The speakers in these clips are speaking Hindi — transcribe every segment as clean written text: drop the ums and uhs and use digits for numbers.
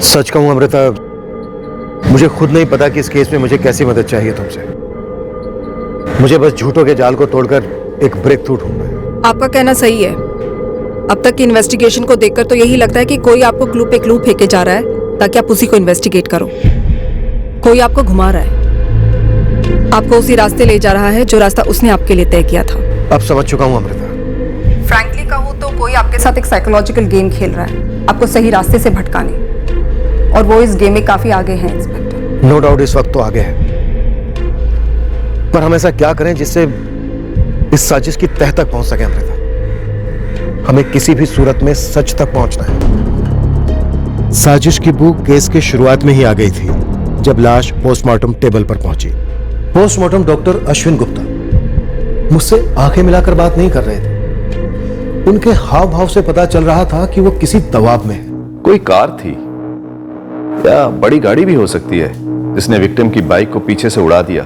सच कहूं अमृता, मुझे खुद नहीं पता कि इस केस में मुझे कैसी मदद चाहिए तुमसे। मुझे बस झूठों के जाल को तोड़कर एक ब्रेक थ्रू ढूंढना है। आपका कहना सही है। अब तक की इन्वेस्टिगेशन को देखकर तो यही लगता है कि कोई आपको क्लू पे क्लू फेंके जा रहा है ताकि आप उसी को इन्वेस्टिगेट करो। कोई आपको घुमा रहा है, आपको उसी रास्ते ले जा रहा है जो रास्ता उसने आपके लिए तय किया था। अब समझ चुका हूं अमृता। फ्रैंकली कहूं तो कोई आपके साथ एक साइकोलॉजिकल गेम खेल रहा है, आपको सही रास्ते से भटकाने, और वो इस गेम में काफी आगे हैं इंस्पेक्टर। नो डाउट इस वक्त तो आगे है, पर हम ऐसा क्या करें जिससे इस साजिश की तह तक पहुंच सके अमृता? हमें किसी भी सूरत में सच तक पहुंचना है। साजिश की भूख केस के शुरुआत में ही आ गई थी जब लाश पोस्टमार्टम टेबल पर पहुंची। पोस्टमार्टम डॉक्टर अश्विन गुप्ता मुझसे आंखें मिलाकर बात नहीं कर रहे थे। उनके हाव भाव से पता चल रहा था कि वो किसी दबाव में है। कोई कार थी या बड़ी गाड़ी भी हो सकती है जिसने विक्टिम की बाइक को पीछे से उड़ा दिया।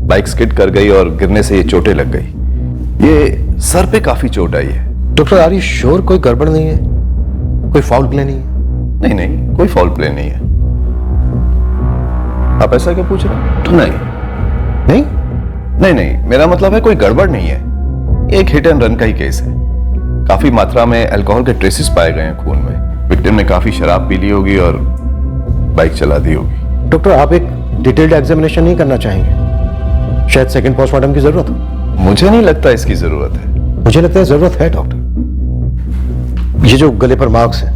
बाइक स्किड कर गई और गिरने से ये चोटें लग गई। ये सर पे काफी चोट आई है। डॉक्टर आर यू श्योर कोई गड़बड़ नहीं है? कोई फाउल प्ले नहीं है? नहीं नहीं, कोई फाउल प्ले नहीं है। आप ऐसा क्यों पूछ रहे हैं? नहीं नहीं नहीं, मेरा मतलब है कोई गड़बड़ नहीं है। ये एक हिट एंड रन का ही केस है। काफी मात्रा में अल्कोहल के ट्रेसेस पाए गए हैं खून में। विक्टिम ने काफी शराब पी ली होगी और बाइक चला दी होगी। डॉक्टर आप एक डिटेल्ड एग्जामिनेशन नहीं करना चाहेंगे? शायद सेकंड पोस्टमार्टम की जरूरत हो। मुझे नहीं लगता इसकी जरूरत है। मुझे लगता है जरूरत है डॉक्टर। ये जो गले पर मार्क्स है,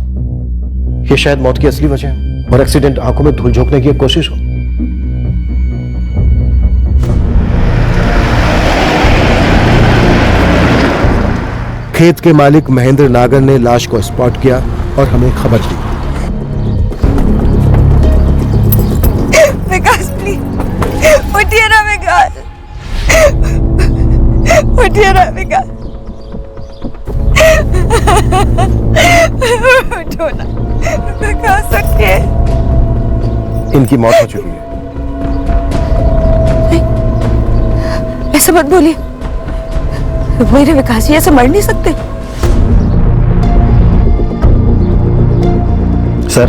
ये शायद मौत की असली वजह है और एक्सीडेंट आंखों में धूल झोंकने की एक कोशिश हो। खेत के मालिक महेंद्र नागर ने लाश को स्पॉट किया और हमें खबर दी। विकास प्लीज उठिए ना विकास, उठिए ना विकास, उठो ना विकास, उठिए। इनकी मौत हो चुकी है। ऐसा मत बोलिए, मेरे विकास जी ऐसे मर नहीं सकते। सर,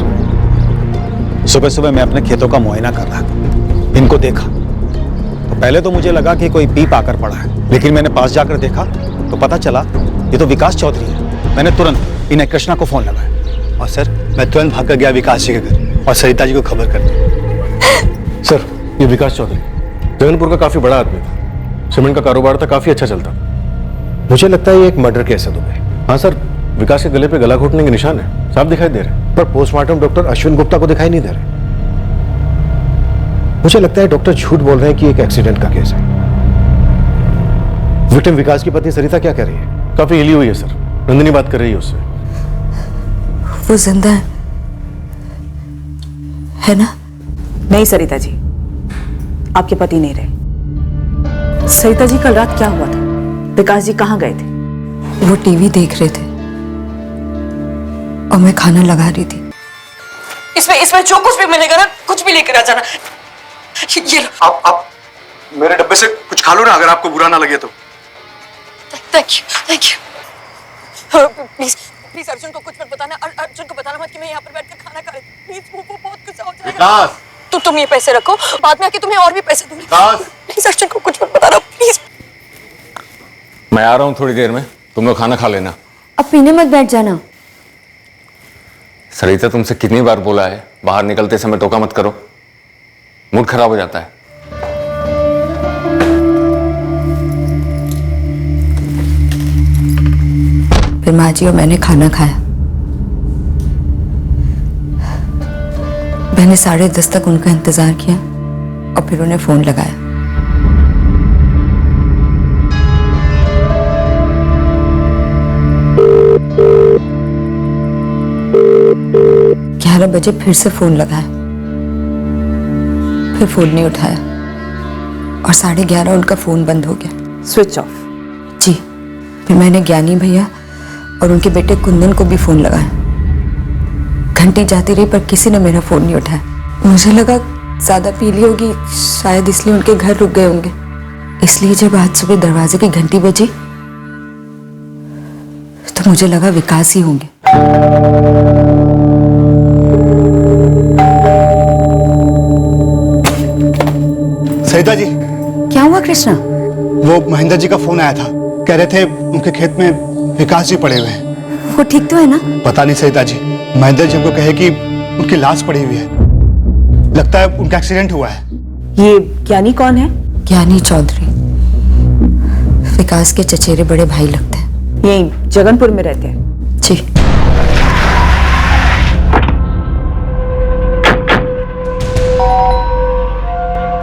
सुबह सुबह मैं अपने खेतों का मुआयना कर रहा था। इनको देखा तो पहले तो मुझे लगा कि कोई पीप आकर पड़ा है, लेकिन मैंने पास जाकर देखा तो पता चला ये तो विकास चौधरी है। मैंने तुरंत इन्हें कृष्णा को फोन लगाया और सर मैं तुरंत भाग कर गया विकास जी के घर और सरिता जी को खबर कर दी। सर ये विकास चौधरी जगनपुर का काफी बड़ा आदमी था। सीमेंट का कारोबार था, काफी अच्छा चलता। मुझे लगता है ये एक मर्डर केस है दुबई। हाँ सर, विकास के गले पे गला घोटने के निशान है, साफ दिखाई दे रहे, पर पोस्टमार्टम डॉक्टर अश्विन गुप्ता को दिखाई नहीं दे रहे। मुझे लगता है डॉक्टर झूठ बोल रहे हैं कि एक एक्सीडेंट का केस है। विक्टिम विकास की पत्नी सरिता क्या कह रही है? काफी हिली हुई है सर। नंदिनी बात कर रही है उससे। वो जिंदा है ना? नहीं सरिता जी, आपके पति नहीं रहे। सरिता जी कल रात क्या हुआ था? विकास जी कहाँ गए थे? वो टीवी देख रहे थे और मैं खाना लगा रही थी। इसमें जो कुछ भी मिलेगा ना, कुछ भी लेकर आ जाना। ये लो। आप मेरे डब्बे से कुछ खा लो ना, अगर आपको बुरा ना लगे तो। Thank you. Please please Arjun को कुछ मत बताना। अर्जुन को बताना मत कि मैं यहाँ पर बैठकर खाना खा रही हूँ। प्लीज वो बहुत गुस्सा हो जाएगा। तो तुम ये पैसे रखो, बाद में आके तुम्हें और भी पैसे दूंगी। प्लीज अर्जुन को कुछ मत बताना प्लीज। मैं आ रहा हूँ थोड़ी देर में, तुम लोग खाना खा लेना। अब पीने मत बैठ जाना। सरिता तुमसे कितनी बार बोला है बाहर निकलते समय टोका मत करो, मूड खराब हो जाता है। फिर माँ जी और मैंने खाना खाया। मैंने 10:30 तक उनका इंतजार किया और फिर उन्हें फोन लगाया। ग्यारह बजे फिर से फोन लगाया, फिर फोन नहीं उठाया और 11:30 उनका फोन बंद हो गया, स्विच ऑफ। जी। फिर मैंने ज्ञानी भैया और उनके बेटे कुंदन को भी फोन लगाया। घंटी जाती रही पर किसी ने मेरा फोन नहीं उठाया। मुझे लगा ज्यादा पी ली होगी, शायद इसलिए उनके घर रुक गए होंगे। इसलिए जब आज सुबह दरवाजे की घंटी बजी तो मुझे लगा विकास ही होंगे। सरिता जी, क्या हुआ कृष्णा? वो महेंद्र जी का फोन आया था, कह रहे थे उनके खेत में विकास जी पड़े हुए हैं। वो ठीक तो है ना? पता नहीं सरिता जी, महेंद्र जी हमको कहे कि उनकी लाश पड़ी हुई है, लगता है उनका एक्सीडेंट हुआ है। ये ज्ञानी कौन है? ज्ञानी चौधरी विकास के चचेरे बड़े भाई लगते हैं। यही जगनपुर में रहते हैं। जी।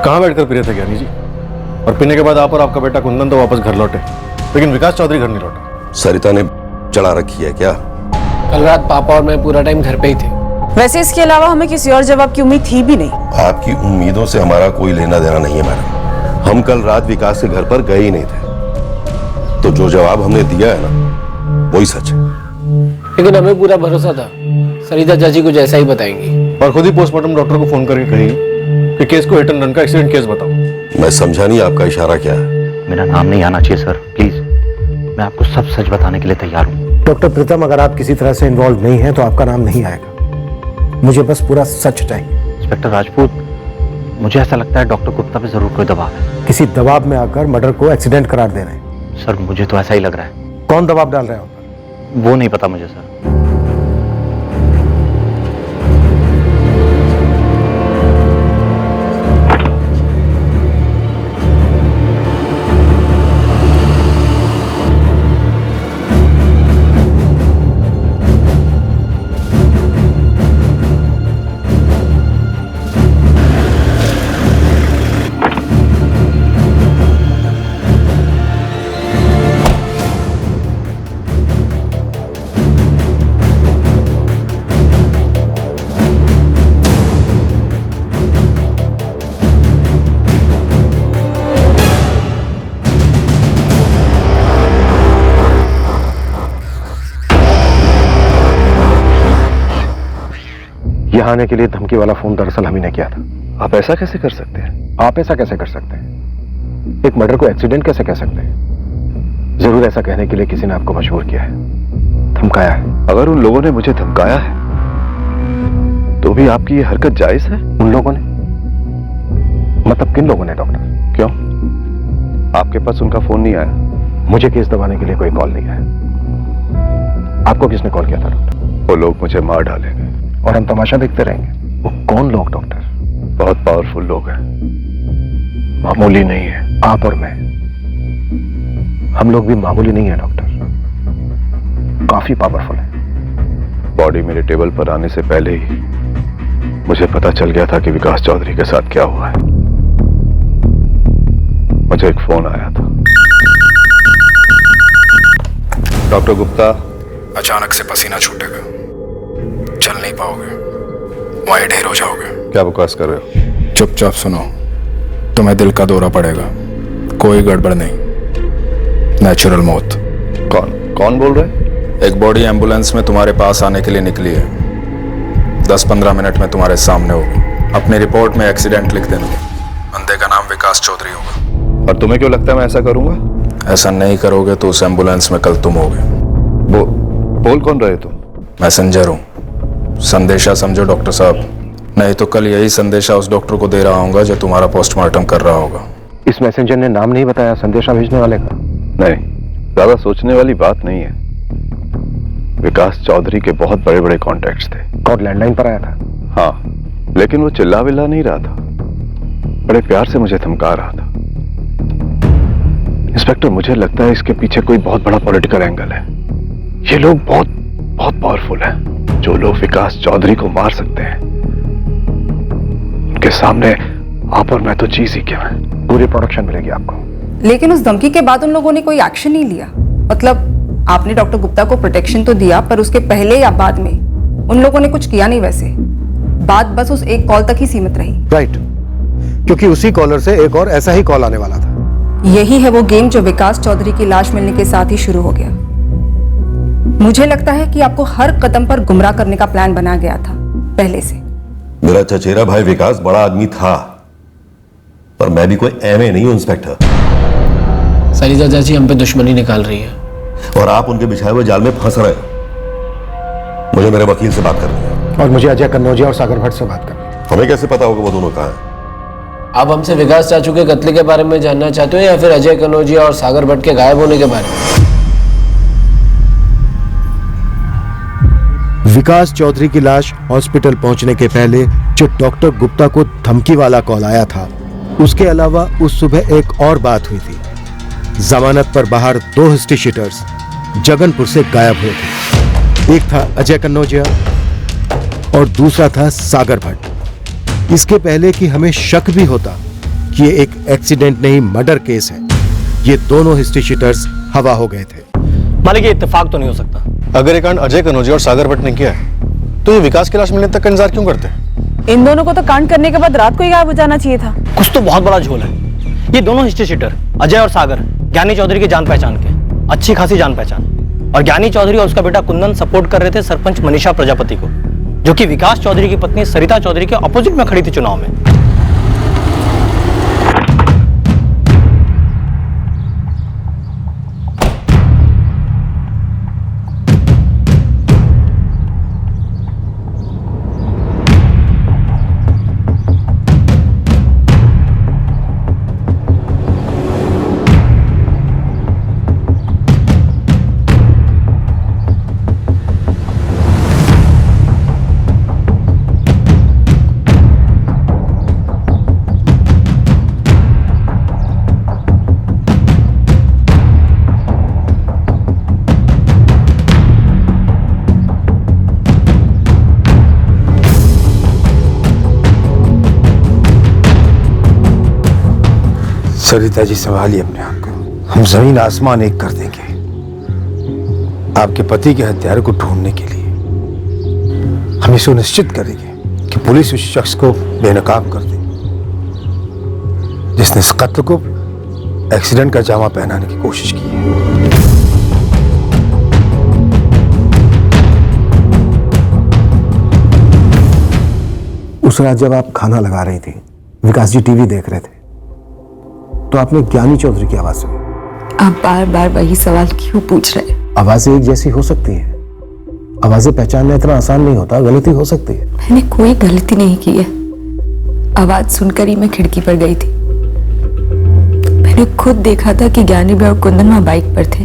कहाँ बैठकर पी रहे थे ज्ञानी जी? और पीने के बाद आप और आपका बेटा कुंदन तो वापस घर लौटे, लेकिन विकास चौधरी घर नहीं लौटा। सरिता ने चढ़ा रखी है क्या? कल रात पापा और मैं पूरा टाइम घर पे ही थे। वैसे इसके अलावा हमें किसी और जवाब की उम्मीद थी भी नहीं। आपकी उम्मीदों से हमारा कोई लेना देना नहीं है मैडम। हम कल रात विकास के घर पर गए ही नहीं थे, तो जो जवाब हमने दिया है ना वही सच है। लेकिन हमें पूरा भरोसा था सरिता चाची कुछ ऐसा ही बताएंगी। और खुद ही पोस्टमार्टम डॉक्टर को फोन करके कही कि केस को हिट एंड रन का एक्सीडेंट केस बताओ। मैं समझा नहीं आपका इशारा क्या है। मेरा नाम नहीं आना चाहिए सर, प्लीज। मैं आपको सब सच बताने के लिए तैयार हूँ। डॉक्टर प्रीतम, अगर आप किसी तरह से इन्वॉल्व नहीं हैं तो आपका नाम नहीं आएगा। मुझे बस पूरा सच चाहिए। इंस्पेक्टर राजपूत, मुझे ऐसा लगता है डॉक्टर गुप्ता पे जरूर कोई दबाव है। किसी दबाव में आकर मर्डर को एक्सीडेंट करार दे रहे हैं। सर मुझे तो ऐसा ही लग रहा है। कौन दबाव डाल रहा है उन पर? वो नहीं पता मुझे सर। यहाँ आने के लिए धमकी वाला फोन दरअसल हम ही ने किया था। आप ऐसा कैसे कर सकते हैं? आप ऐसा कैसे कर सकते हैं? एक मर्डर को एक्सीडेंट कैसे कह सकते हैं? जरूर ऐसा कहने के लिए किसी ने आपको मजबूर किया है, धमकाया है। अगर उन लोगों ने मुझे धमकाया है तो भी आपकी ये हरकत जायज है? उन लोगों ने मतलब किन लोगों ने डॉक्टर? क्यों, आपके पास उनका फोन नहीं आया? मुझे केस दबाने के लिए कोई कॉल नहीं आया। आपको किसने कॉल किया था डॉक्टर? वो लोग मुझे मार डालेंगे और हम तमाशा देखते रहेंगे। वो कौन लोग डॉक्टर? बहुत पावरफुल लोग हैं, मामूली नहीं है। आप और मैं, हम लोग भी मामूली नहीं है डॉक्टर, काफी पावरफुल है। बॉडी मेरे टेबल पर आने से पहले ही मुझे पता चल गया था कि विकास चौधरी के साथ क्या हुआ है। मुझे एक फोन आया था। डॉक्टर गुप्ता, अचानक से पसीना छूटेगा, चल नहीं पाओगे, वहीं ढेर हो जाओगे। क्या बकवास कर रहे हो? चुपचाप सुनो, तुम्हें दिल का दौरा पड़ेगा, कोई गड़बड़ नहीं, नेचुरल मौत। कौन बोल रहे? एक बॉडी एम्बुलेंस में तुम्हारे पास आने के लिए निकली है, 10-15 मिनट में तुम्हारे सामने होगी। अपनी रिपोर्ट में एक्सीडेंट लिख देना, बंदे का नाम विकास चौधरी होगा। और तुम्हें क्यों लगता है मैं ऐसा करूंगा? ऐसा नहीं करोगे तो उस एम्बुलेंस में कल तुम होगे। बोल कौन रहे तुम? मैसेंजर हूँ, संदेशा समझो डॉक्टर साहब, नहीं तो कल यही संदेशा उस डॉक्टर को दे रहा हूँ जो तुम्हारा पोस्टमार्टम कर रहा होगा। इस मैसेंजर ने नाम नहीं बताया संदेशा भेजने वाले का? नहीं, ज्यादा सोचने वाली बात नहीं है। विकास चौधरी के बहुत बड़े बड़े कॉन्टैक्ट्स थे। और लैंडलाइन पर आया था? हाँ, लेकिन वो चिल्ला विल्ला नहीं रहा था, बड़े प्यार से मुझे धमका रहा था। इंस्पेक्टर, मुझे लगता है इसके पीछे कोई बहुत बड़ा पॉलिटिकल एंगल है। ये लोग बहुत बहुत पावरफुल हैं। जो लोग विकास चौधरी को मार सकते हैं, उनके सामने आप और मैं तो चीज ही क्या है। पूरी प्रोडक्शन मिलेगी आपको। लेकिन उस धमकी के बाद उन लोगों ने कोई एक्शन नहीं लिया। मतलब आपने डॉक्टर गुप्ता को प्रोटेक्शन तो दिया, पर उसके पहले या बाद में उन लोगों ने कुछ किया नहीं। वैसे बात बस उस एक कॉल तक ही सीमित रही। राइट, क्योंकि उसी कॉलर से एक और ऐसा ही कॉल आने वाला था। यही है वो गेम जो विकास चौधरी की लाश मिलने के साथ ही शुरू हो गया। मुझे लगता है कि आपको हर कदम पर गुमराह करने का प्लान बना गया था पहले से। मेरा चचेरा भाई विकास बड़ा आदमी था, पर मैं भी कोई एमए नहीं हूं इंस्पेक्टर। सरिता चाची हम पे दुश्मनी निकाल रही है और आप उनके बिछाए हुए जाल में फंस रहे हो। मुझे मेरे वकील से बात करनी है। और मुझे अजय कन्नौजिया और सागर भट्ट से बात करनी है। हमें कैसे पता होगा वो दोनों कहाँ हैं? आप हमसे विकास चाचू के कत्ले के बारे में जानना चाहते हो या फिर अजय कनौजिया और सागर भट्ट के गायब होने के बारे में? विकास चौधरी की लाश हॉस्पिटल पहुंचने के पहले जो डॉक्टर गुप्ता को धमकी वाला कॉल आया था, उसके अलावा उस सुबह एक और बात हुई थी। जमानत पर बाहर 2 हिस्ट्री शीटर्स जगनपुर से गायब हुए थे। एक था अजय कन्नौजिया और दूसरा था सागर भट्ट। इसके पहले कि हमें शक भी होता कि ये एक एक्सीडेंट नहीं मर्डर केस है, ये दोनों हिस्ट्री शीटर्स हवा हो गए थे। मालिक, ये इत्तेफाक तो नहीं हो सकता। अगर ये कांड अजय कनौजिया और सागर भट्ट ने किया है तो ये विकास की लाश मिलने तक का इंतजार क्यों करते हैं? इन दोनों को तो कांड करने के बाद रात को ही गायब हो जाना चाहिए था। कुछ तो बहुत बड़ा झोल है। ये दोनों हिस्ट्री शीटर अजय और सागर ज्ञानी चौधरी की जान पहचान के, अच्छी खासी जान पहचान। और ज्ञानी चौधरी और उसका बेटा कुंदन सपोर्ट कर रहे थे सरपंच मनीषा प्रजापति को, जो कि विकास चौधरी की पत्नी सरिता चौधरी के अपोजिट में खड़ी थी चुनाव में। सरिता जी, संभालिए अपने आप को। हम जमीन आसमान एक कर देंगे आपके पति के हत्यारे को ढूंढने के लिए। हम ये सुनिश्चित करेंगे कि पुलिस उस शख्स को बेनकाब कर दे जिसने इस कत्ल को एक्सीडेंट का जामा पहनाने की कोशिश की है। उस रात जब आप खाना लगा रही थी, विकास जी टीवी देख रहे थे, तो आपने ज्ञानी चौधरी की आवाज सुनी। आप बार बार वही सवाल क्यों पूछ रहे हैं? आवाजें एक जैसी हो सकती हैं, आवाजें पहचानना इतना आसान नहीं होता, गलती हो सकती है। मैंने कोई गलती नहीं की है। आवाज सुनकर ही मैं खिड़की पर गई थी। मैंने खुद देखा था कि ज्ञानी भाई और कुंदन वहां बाइक पर थे।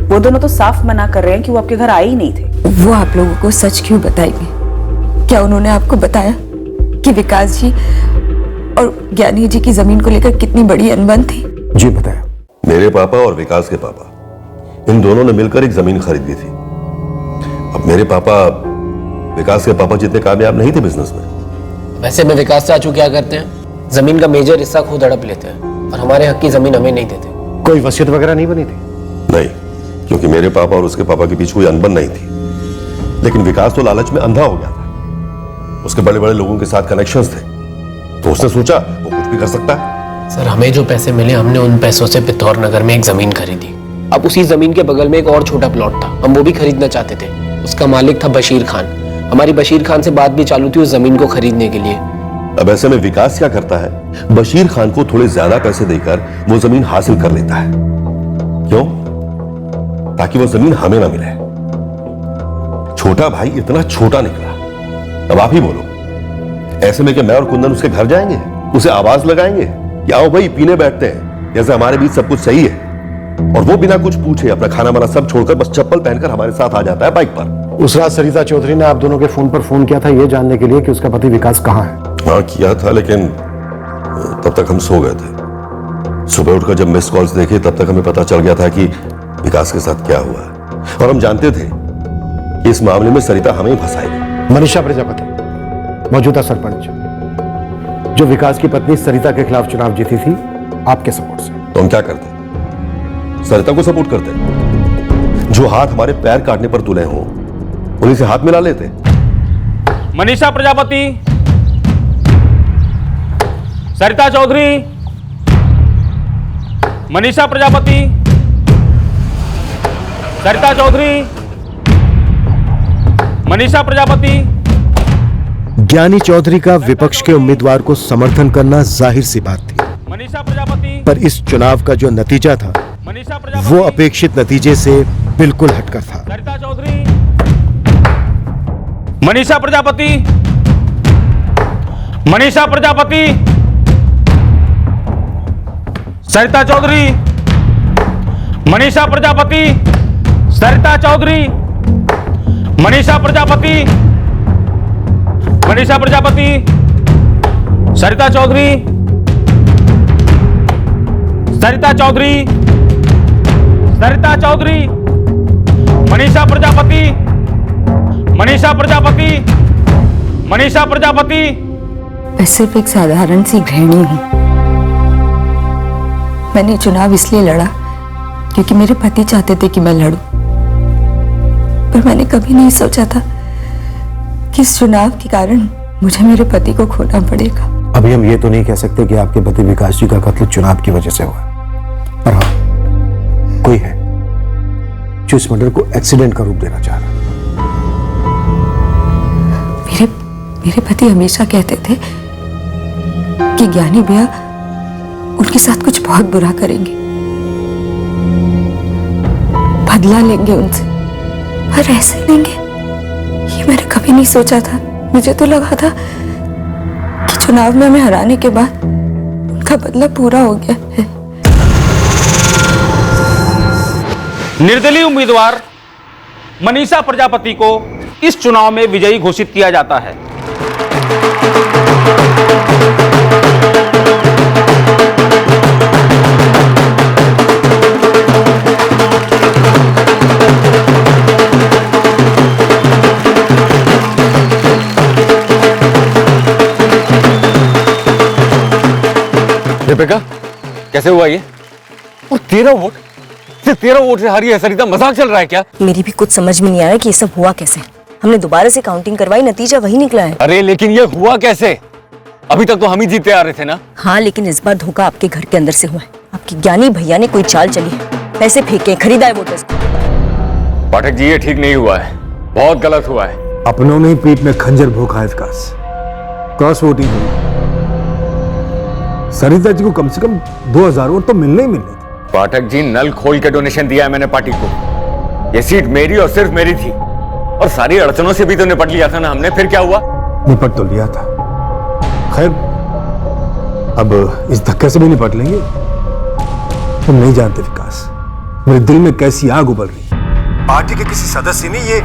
वो दोनों तो साफ मना कर रहे हैं कि वो आपके घर आए ही नहीं थे। वो आप लोगों को सच क्यों बताएंगे? क्या उन्होंने आपको बताया कि विकास जी और ज्ञानी जी की जमीन को लेकर कितनी बड़ी अनबन थी? जी बताया। मेरे पापा और विकास के पापा, इन दोनों ने मिलकर एक जमीन खरीदी थी। अब मेरे पापा विकास के पापा जितने कामयाब नहीं थे बिजनेस में। वैसे में विकास चाचू क्या करते हैं, जमीन का मेजर हिस्सा खुद हड़प लेते हैं और हमारे हक की जमीन हमें नहीं देते। कोई वसीयत वगैरह नहीं बनी थी? नहीं, क्योंकि मेरे पापा और उसके पापा के बीच कोई अनबन नहीं थी। लेकिन विकास तो लालच में अंधा हो गया था। उसके बड़े बड़े लोगों के साथ कनेक्शंस थे, तो उसने सोचा वो कुछ भी कर सकता है। सर, हमें जो पैसे मिले हमने उन पैसों से पिथौर नगर में एक जमीन खरीदी। अब उसी जमीन के बगल में एक और छोटा प्लॉट था, हम वो भी खरीदना चाहते थे। उसका मालिक था बशीर खान। हमारी बशीर खान से बात भी चालू थी उस जमीन को खरीदने के लिए। अब ऐसे में विकास क्या करता है, बशीर खान को थोड़े ज्यादा पैसे देकर वो जमीन हासिल कर लेता है। क्यों? ताकि वो जमीन हमें ना मिले। छोटा भाई इतना छोटा निकला। अब आप ही बोलो, ऐसे में क्या मैं और कुंदन उसके घर जाएंगे, उसे आवाज लगाएंगे कि आओ भाई पीने बैठते हैं, जैसे हमारे बीच सब कुछ सही है? और वो बिना कुछ पूछे अपना खाना वाना सब छोड़कर बस चप्पल पहनकर हमारे साथ आ जाता है बाइक पर। उस रात सरिता चौधरी ने आप दोनों के फोन पर फोन किया था ये जानने के लिए कि उसका पति विकास कहाँ है। हाँ किया था, लेकिन तब तक हम सो गए थे। सुबह उठकर जब मिस कॉल्स देखे तब तक हमें पता चल गया था कि विकास के साथ क्या हुआ है। और हम जानते थे कि इस मामले में सरिता हमें ही फंसाएगी। मनीषा प्रजापति, मौजूदा सरपंच, जो विकास की पत्नी सरिता के खिलाफ चुनाव जीती थी आपके सपोर्ट से। तो हम क्या करते? सरिता को सपोर्ट करते। जो हाथ हमारे पैर काटने पर तुले हों उन्हीं से हाथ मिला लेते। मनीषा प्रजापति, सरिता चौधरी, मनीषा प्रजापति, सरिता चौधरी, मनीषा प्रजापति। ज्ञानी चौधरी का विपक्ष के उम्मीदवार को समर्थन करना जाहिर सी बात थी, मनीषा प्रजापति। पर इस चुनाव का जो नतीजा था वो अपेक्षित नतीजे से बिल्कुल हटकर था। सरिता चौधरी, मनीषा प्रजापति, मनीषा प्रजापति, सरिता चौधरी, मनीषा प्रजापति, सरिता चौधरी, मनीषा प्रजापति, मनीषा प्रजापति, सरिता चौधरी, सरिता चौधरी, सरिता चौधरी, मनीषा प्रजापति, मनीषा प्रजापति, मनीषा प्रजापति। मैं सिर्फ एक साधारण सी गृहिणी हूं। मैंने चुनाव इसलिए लड़ा क्योंकि मेरे पति चाहते थे कि मैं लड़ूं, पर मैंने कभी नहीं सोचा था कि इस चुनाव के कारण मुझे मेरे पति को खोना पड़ेगा। अभी हम ये तो नहीं कह सकते कि आपके पति विकास जी का कत्ल चुनाव की वजह से हुआ, पर हाँ, कोई है जो इस मर्डर को एक्सीडेंट का रूप देना चाह रहा है। मेरे पति हमेशा कहते थे कि ज्ञानी भैया उनके साथ कुछ बहुत बुरा करेंगे, बदला लेंगे उनसे, पर ऐसे लेंगे ये मैंने कभी नहीं सोचा था। मुझे तो लगा था कि चुनाव में हमें हराने के बाद उनका बदला पूरा हो गया है। निर्दलीय उम्मीदवार मनीषा प्रजापति को इस चुनाव में विजयी घोषित किया जाता है। दीपिका, कैसे हुआ ये? और 13 वोट, सिर्फ 13 वोट से हारी है सरिता। मजाक चल रहा है क्या? मेरी भी कुछ समझ में नहीं आ रहा कि ये सब हुआ कैसे। हमने दोबारा से काउंटिंग करवाई, नतीजा वही निकला है। अरे लेकिन ये हुआ कैसे? अभी तक तो हम ही जीते आ रहे थे ना। हाँ, लेकिन इस बार धोखा आपके घर के अंदर से हुआ है। आपके ज्ञानी भैया ने कोई चाल चली है, पैसे फेंके, खरीदा है वोटर्स को। पाठक जी, ये ठीक नहीं हुआ है, बहुत गलत हुआ है। अपनों ने पीठ में खंजर भोंका है विकास। क्रॉस वोटिंग हुई, सरिता जी को कम से कम 2000 वोट तो मिलने ही मिलने थे। पाठक जी, नल खोल के डोनेशन दिया है मैंने पार्टी को। ये सीट मेरी और सिर्फ मेरी थी, और सारी अड़चनों से भी तो निपट लिया था ना हमने। फिर क्या हुआ? निपट तो लिया था, खैर अब इस धक्के से भी निपट लेंगे। तुम नहीं जानते विकास, मेरे दिल में कैसी आग उबल रही है। पार्टी के किसी सदस्य ने ये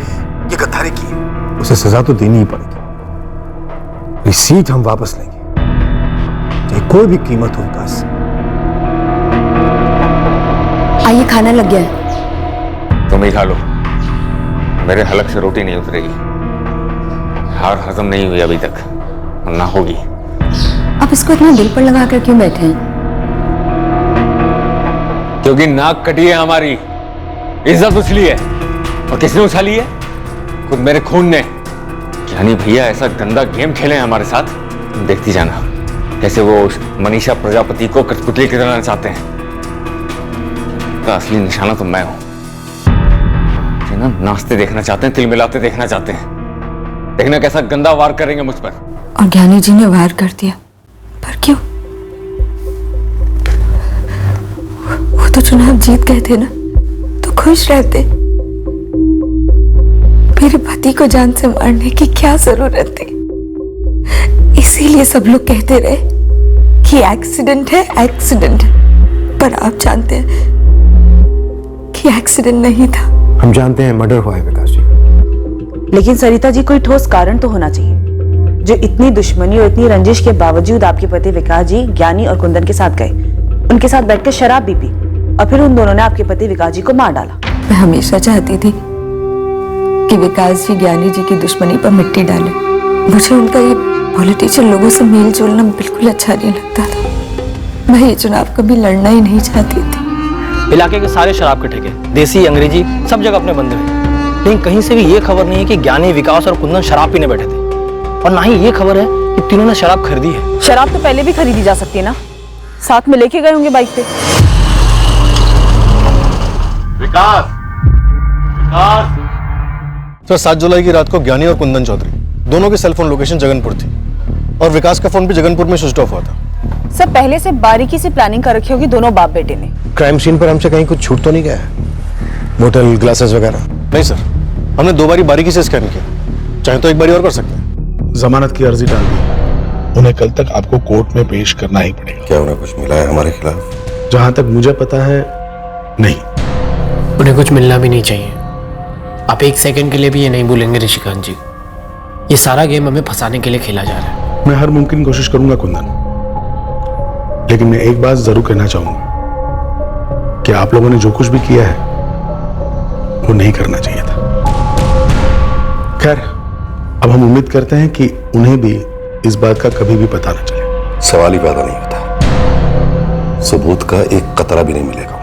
गद्दारी की है, उसे सजा तो देनी ही पड़ेगी। ये सीट हम वापस लेंगे, चाहे कोई भी कीमत हो विकास। आइए, खाना लग गया है। तुम ही खा लो, मेरे हलक से रोटी नहीं उतरेगी। हार हजम नहीं हुई अभी तक, ना होगी। आप इसको इतना दिल पर लगा कर क्यों बैठे हैं? क्योंकि नाक कटी है हमारी, इज्जत उछली है। और किसने उछाली है? खुद मेरे खून ने। ज्ञानी भैया ऐसा गंदा गेम खेले हैं हमारे साथ, देखती जाना कैसे वो मनीषा प्रजापति को कठपुतली की तरह चाहते हैं। का असली निशाना तो मैं हूं। ना नाचते देखना चाहते हैं, तिल मिलाते देखना चाहते हैं। देखना कैसा गंदा वार करेंगे मुझ पर। और ज्ञानी जी ने वार कर दिया, पर क्यों? वो तो चुनाव जीत गए थे ना, तो खुश रहते। मेरे पति को जान से मारने की क्या जरूरत थी? इसीलिए सब लोग कहते रहे कि एक्सीडेंट है, एक्सीडेंट है। पर आप जानते हैं कि एक्सीडेंट नहीं था। हम जानते हैं मर्डर हुआ है विकास जी। लेकिन सरिता जी, कोई ठोस कारण तो होना चाहिए जो इतनी दुश्मनी और इतनी रंजिश के बावजूद आपके पति विकास जी ज्ञानी और कुंदन के साथ गए, उनके साथ बैठकर शराब भी पी, और फिर उन दोनों ने आपके पति विकास जी को मार डाला। मैं हमेशा चाहती थी कि विकास जी ज्ञानी जी की दुश्मनी पर मिट्टी डाले। मुझे उनका ये पॉलिटिशियन लोगों से मेल जोलना बिल्कुल अच्छा नहीं लगता था। मैं ये चुनाव कभी लड़ना ही नहीं चाहती थी। इलाके के सारे शराब के ठेके, देसी अंग्रेजी, सब जगह अपने बंदे हैं। लेकिन कहीं से भी ये खबर नहीं है कि ज्ञानी, विकास और कुंदन शराब पीने बैठे थे। और ना ही ये खबर है कि तीनों ने शराब खरीदी है। शराब तो पहले भी खरीदी जा सकती है ना, साथ में लेके गए होंगे बाइक पे। विकास, विकास। सर, 7 जुलाई की रात को ज्ञानी और कुंदन चौधरी दोनों की सेलफोन लोकेशन जगनपुर थी, और विकास का फोन भी जगनपुर में स्विच ऑफ हुआ था। सर, पहले से बारीकी से प्लानिंग कर रखी होगी दोनों बाप बेटे ने। क्राइम सीन पर हमसे कहीं कुछ छूट तो नहीं गया? बोतल, ग्लासेस वगैरह? नहीं सर, हमने 2 बारी बारीकी से स्कैन किया, चाहे तो एक बारी और कर सकते हैं। जमानत की अर्जी डाल दी, उन्हें कल तक आपको कोर्ट में पेश करना ही पड़ेगा। क्या उन्हें कुछ मिला है हमारे खिलाफ? जहां तक मुझे पता है नहीं। उन्हें कुछ मिलना भी नहीं चाहिए। आप एक सेकंड के लिए भी ये नहीं भूलेंगे ऋषिकांत जी, ये सारा गेम हमें फंसाने के लिए खेला जा रहा है। मैं हर मुमकिन कोशिश करूंगा कुंदन, लेकिन मैं एक बात जरूर कहना चाहूंगा कि आप लोगों ने जो कुछ भी किया है वो नहीं करना चाहिए था। खैर, अब हम उम्मीद करते हैं कि उन्हें भी इस बात का कभी भी पता न चले। सवाल ही पैदा नहीं होता, सबूत का एक कतरा भी नहीं मिलेगा उन्हें।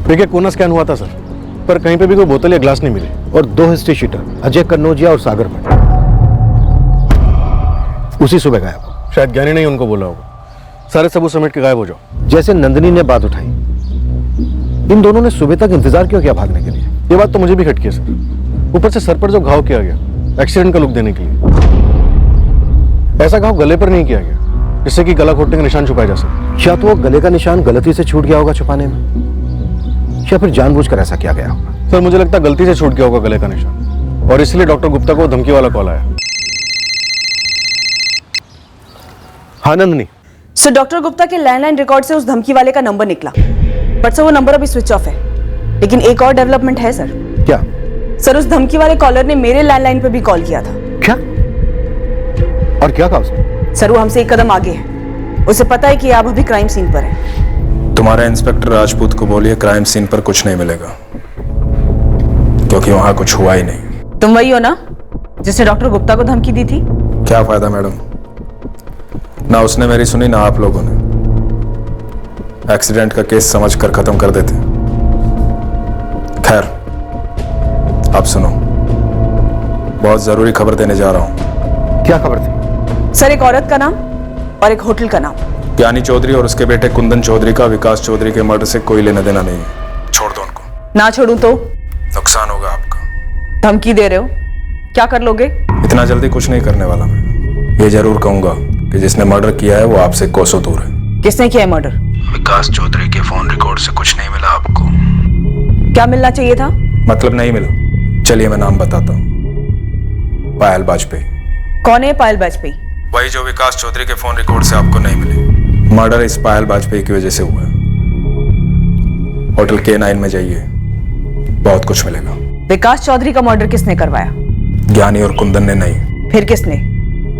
देखिए, कोना स्कैन हुआ था सर, पर कहीं पे भी कोई बोतल या ग्लास नहीं मिली। और 2 हिस्ट्री शीटर, अजय कन्नौजिया और सागर भट्ट, उसी सुबह गायब। शायद ज्ञानी ने उनको बोला होगा सारे सबूत समेट के गायब हो जाओ। जैसे नंदिनी ने बात उठाई, इन दोनों ने सुबह तक इंतजार क्यों किया भागने के लिए? ये बात तो मुझे भी खटकी है सर। ऊपर से सर पर जो घाव किया गया, एक्सीडेंट का लुक देने के लिए। ऐसा घाव गले पर नहीं किया गया जिससे कि गला घोटने का निशान छुपाया जा सके। या तो वो गले का निशान गलती से छूट गया होगा छुपाने में, या फिर जानबूझकर ऐसा किया गया होगा। सर, मुझे लगता है गलती से छूट गया होगा गले का निशान, और इसलिए डॉक्टर गुप्ता को धमकी वाला कॉल आया। हाँ नंदिनी। सर, डॉक्टर गुप्ता के लैंडलाइन रिकॉर्ड से उस धमकी वाले का नंबर निकला, बट सर वो नंबर अभी स्विच ऑफ है। लेकिन एक और डेवलपमेंट है सर। क्या? सर, उस धमकी वाले कॉलर ने मेरे लैंडलाइन पे भी कॉल किया था। क्या? और क्या कहा उसने? सर, वो हमसे एक कदम आगे है। उसे पता है कि आप अभी क्राइम सीन पर हैं। तुम्हारे इंस्पेक्टर राजपूत को बोलिए क्राइम सीन पर कुछ नहीं मिलेगा, क्योंकि वहां कुछ हुआ ही नहीं। तुम वही हो ना जिसने डॉक्टर गुप्ता को धमकी दी थी? क्या फायदा मैडम, ना उसने मेरी सुनी ना आप लोगों ने। एक्सीडेंट का केस समझकर खत्म कर देते। खैर, आप सुनो, बहुत जरूरी खबर देने जा रहा हूं। क्या खबर थी? सर, एक औरत का नाम और एक होटल का नाम। ज्ञानी चौधरी और उसके बेटे कुंदन चौधरी का विकास चौधरी के मर्डर से कोई लेना देना नहीं है। छोड़ दो उनको। ना छोड़ूं तो? नुकसान होगा आपका। धमकी दे रहे हो? क्या कर लोगे? इतना जल्दी कुछ नहीं करने वाला मैं। ये जरूर कहूंगा कि जिसने मर्डर किया है वो आपसे कोसों दूर है। किसने किया है मर्डर? विकास चौधरी के फोन रिकॉर्ड से कुछ नहीं मिला आपको। क्या मिलना चाहिए था? मतलब नहीं मिला। चलिए मैं नाम बताता हूँ, पायल वाजपेयी। कौन है पायल वाजपेयी? वही जो विकास चौधरी के फोन रिकॉर्ड से आपको नहीं मिली। मर्डर इस पायल वाजपेयी की वजह से हुआ है। होटल K9 में जाइए, बहुत कुछ मिलेगा। विकास चौधरी का मर्डर किसने करवाया? ज्ञानी और कुंदन ने नहीं। फिर किसने?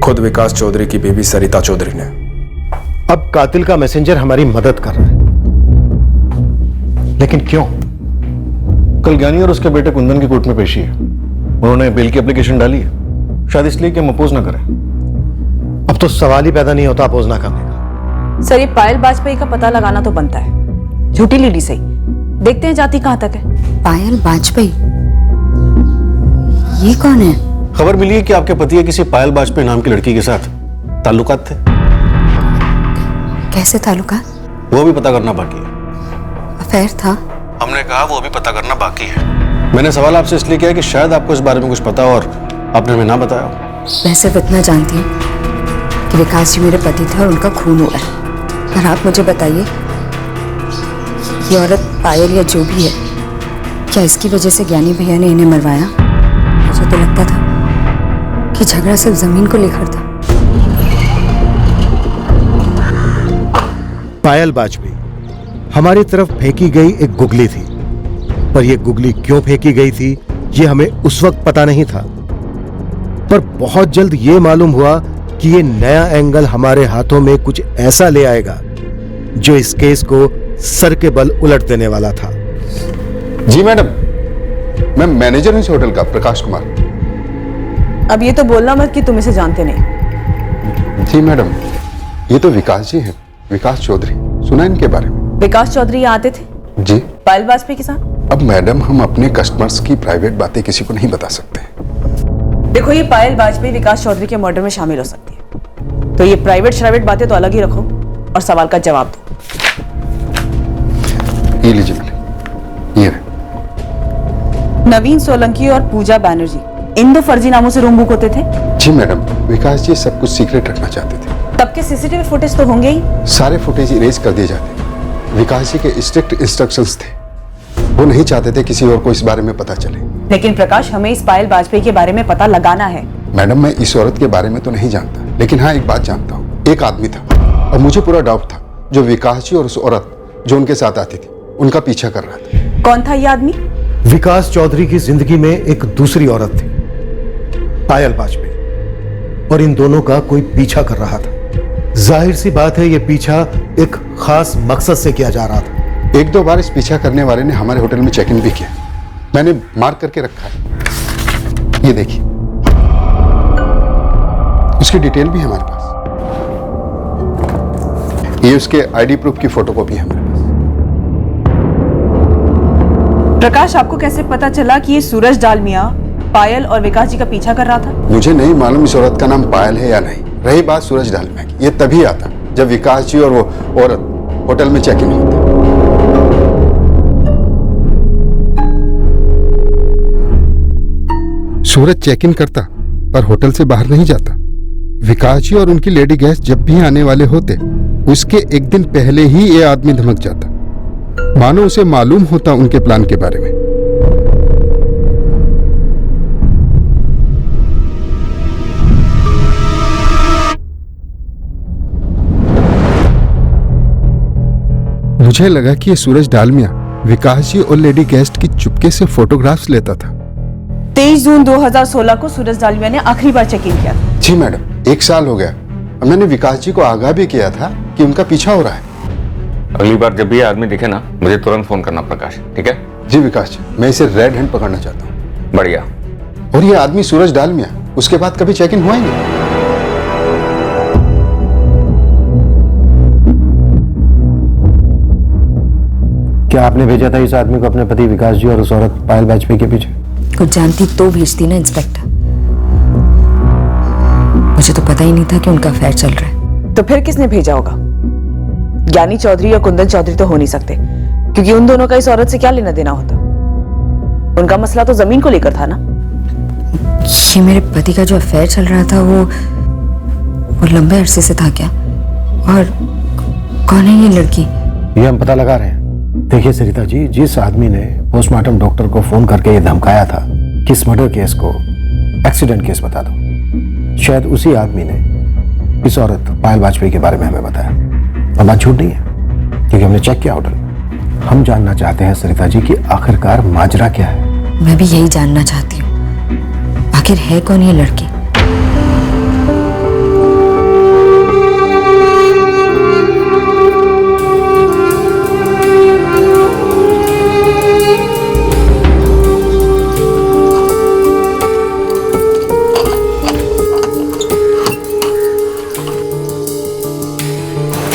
खुद विकास चौधरी की बीवी सरिता चौधरी ने। अब कातिल का मैसेंजर हमारी मदद कर रहा है, लेकिन क्यों? कल ज्ञानी और उसके बेटे कुंदन की कोर्ट में पेशी है। उन्होंने बेल की एप्लीकेशन डाली है, शायद इसलिए कि हम अपोज ना करें। अब तो सवाल ही पैदा नहीं होता अपोज ना करने का। सर, ये पायल वाजपेयी का पता लगाना तो बनता है। झूठी लीडी सही, देखते हैं जाती कहां तक है। पायल वाजपेयी, ये कौन है? खबर मिली है कि आपके पति के किसी पायल वाजपेयी नाम की लड़की के साथ ताल्लुकात थे। कैसे ताल्लुकात? वो भी पता करना बाकी है। अफेयर था? हमने कहा वो भी पता करना बाकी है। मैंने सवाल आपसे इसलिए किया कि शायद आपको इस बारे में कुछ पता और आपने हमें ना बताया। मैं सिर्फ इतना जानती हूँ कि विकास जी मेरे पति थे और उनका खून हुआ है। पर आप मुझे बताइए, ये औरत पायल या जो भी है, क्या इसकी वजह से ज्ञानी भैया ने इन्हें मरवाया? मुझे तो लगता था कि झगड़ा सिर्फ जमीन को लेकर था। पायल वाजपेयी हमारी तरफ फेंकी गई एक गुगली थी, पर यह गुगली क्यों फेंकी गई थी ये हमें उस वक्त पता नहीं था। पर बहुत जल्द ये मालूम हुआ कि ये नया एंगल हमारे हाथों में कुछ ऐसा ले आएगा जो इस केस को सर के बल उलट देने वाला था। जी मैडम, मैं मैनेजर हूं इस होटल का, प्रकाश कुमार। अब ये तो बोलना मत कि तुम इसे जानते नहीं। जी मैडम, ये तो विकास जी हैं, विकास चौधरी। सुना इनके बारे में? विकास चौधरी यहाँ आते थे? जी। पायल वाजपेयी के साथ? अब मैडम, हम अपने कस्टमर्स की प्राइवेट बातें किसी को नहीं बता सकते। देखो, ये पायल वाजपेयी विकास चौधरी के मर्डर में शामिल हो सकती है, तो ये प्राइवेट बातें तो अलग ही रखो और सवाल का जवाब दो। ये लीजिए मैडम, ये रहे। नवीन सोलंकी और पूजा बैनर्जी, इन दो फर्जी नामों से रूम बुक होते थे? जी मैडम, विकास जी सब कुछ सीक्रेट रखना चाहते थे। तब के सीसीटीवी फुटेज तो होंगे ही। सारे फुटेज इरेज कर दिए जाते। विकास जी के स्ट्रिक्ट इंस्ट्रक्शंस थे। वो नहीं चाहते थे किसी और को इस बारे में पता चले। लेकिन प्रकाश, हमें इस पायल वाजपेयी के बारे में पता लगाना है। मैडम, मैं इस औरत के बारे में तो नहीं जानता, लेकिन हाँ एक बात जानता हूँ, एक आदमी था और मुझे पूरा डाउट था जो विकास जी और उस औरत जो उनके साथ आती थी उनका पीछा कर रहा था। कौन था ये आदमी? विकास चौधरी की जिंदगी में एक दूसरी औरत थी, पायल वाजपेयी, और इन दोनों का कोई पीछा कर रहा था। जाहिर सी बात है, यह पीछा एक खास मकसद से किया जा रहा था। एक दो बार इस पीछा करने वाले ने हमारे होटल में चेक इन भी किया, मैंने मार्क करके रखा है, ये देखिए, उसकी डिटेल भी है हमारे पास, ये उसके आईडी प्रूफ की फोटोकॉपी है हमारे पास। प्रकाश, आपको कैसे पता चला कि ये सूरज डालमिया पायल और विकास जी का पीछा कर रहा था? मुझे नहीं मालूम इस औरत का नाम पायल है या नहीं। रही बात सूरज डालमिया की, ये तभी आता जब विकास जी और वो औरत होटल में चेक इन होते। सूरज चेक इन करता पर होटल से बाहर नहीं जाता। विकास जी और उनकी लेडी गेस्ट जब भी आने वाले होते, उसके एक दिन पहले ही ये आदमी धमक जाता, मानो उसे मालूम होता उनके प्लान के बारे में। मुझे लगा कि ये सूरज डालमिया विकास जी और लेडी गेस्ट की चुपके से फोटोग्राफ्स लेता था। 23 जून 2016 को सूरज डालमिया ने आखिरी बार चेक इन किया था। जी मैडम, 1 साल हो गया और मैंने विकास जी को आगाह भी किया था कि उनका पीछा हो रहा है। अगली बार जब भी ये आदमी दिखे ना, मुझे तुरंत फोन करना प्रकाश, ठीक है? जी विकास जी, मैं इसे रेड हैंड पकड़ना चाहता हूँ। बढ़िया। और ये आदमी सूरज डालमिया उसके बाद कभी चेक इन हुआ ही नहीं। क्या आपने भेजा था इस आदमी को अपने पति विकास जी और उस औरत पायल वाजपेयी के पीछे? कुछ जानती तो भेजती ना इंस्पेक्टर। मुझे तो पता ही नहीं था कि उनका अफेयर चल रहा है। तो फिर किसने भेजा होगा? ज्ञानी चौधरी या कुंदन चौधरी तो हो नहीं सकते, क्योंकि उन दोनों का इस औरत से क्या लेना देना होता? उनका मसला तो जमीन को लेकर था ना। ये मेरे पति का जो अफेयर चल रहा था वो लंबे अरसे से था क्या? और कौन है ये लड़की? ये हम पता लगा रहे हैं। देखिए सरिता जी, जिस आदमी ने पोस्टमार्टम डॉक्टर को फोन करके ये धमकाया था कि इस मर्डर केस को एक्सीडेंट केस बता दो, शायद उसी आदमी ने इस औरत पायल वाजपेयी के बारे में हमें बताया। और बात झूठ नहीं है, क्योंकि हमने चेक किया होटल। हम जानना चाहते हैं सरिता जी कि आखिरकार माजरा क्या है। मैं भी यही जानना चाहती हूँ, आखिर है कौन ये लड़की?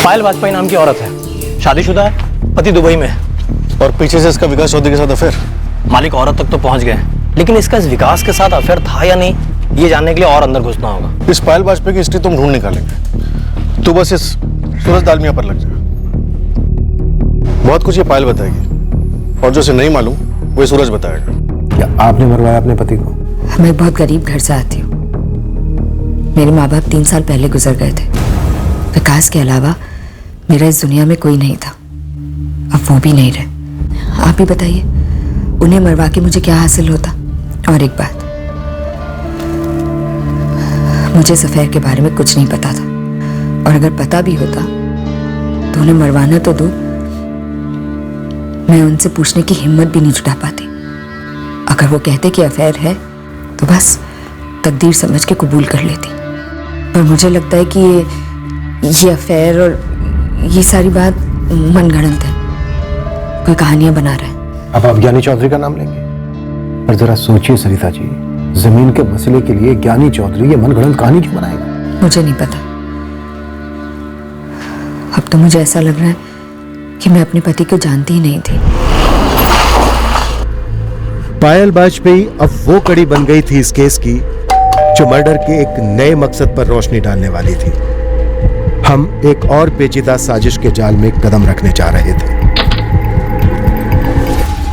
पायल वाजपेयी नाम की औरत है, शादीशुदा है, पति दुबई में है। और पीछे से इसका विकास चौधरी के साथ अफेयर। मालिक औरत तक तो पहुंच गए, लेकिन इसका इस विकास के साथ अफेयर था या नहीं, ये जानने के लिए और अंदर घुसना होगा। इस पायल वाजपेयी की हिस्ट्री तुम ढूंढ निकालेंगे, तो बस इस सूरज डालमिया पर लग जाए। बहुत कुछ ये पायल बताएगी, और जो उसे नहीं मालूम वो सूरज बताएगा। क्या आपने मरवाया अपने पति को? मैं बहुत गरीब घर से आती हूँ। मेरे माँ बाप 3 साल पहले गुजर गए थे। विकास के अलावा मेरा इस दुनिया में कोई नहीं था, अब वो भी नहीं रहे। आप ही बताइए, उन्हें मरवा के मुझे क्या हासिल होता? और एक बात, मुझे इस अफेयर के बारे में कुछ नहीं पता था, और अगर पता भी होता तो उन्हें मरवाना तो दूर, मैं उनसे पूछने की हिम्मत भी नहीं जुटा पाती। अगर वो कहते कि अफेयर है तो बस तकदीर समझ के कबूल कर लेती, पर मुझे लगता है कि ये अफेयर और ये सारी बात मनगढ़ंत है, कोई कहानियां बना रहा है। अब आप ज्ञानी चौधरी का नाम लेंगे? पर जरा सोचिए सरिता जी, जमीन के मसले के लिए ज्ञानी चौधरी ये मनगढ़ंत कहानी क्यों बनाएगा? मुझे नहीं पता। अब तो मुझे ऐसा लग रहा है कि मैं अपने पति को जानती ही नहीं थी। पायल वाजपेयी अब वो कड़ी बन गई थी इस केस की जो मर्डर के एक नए मकसद पर रोशनी डालने वाली थी। हम एक और पेचीदा साजिश के जाल में कदम रखने जा रहे थे।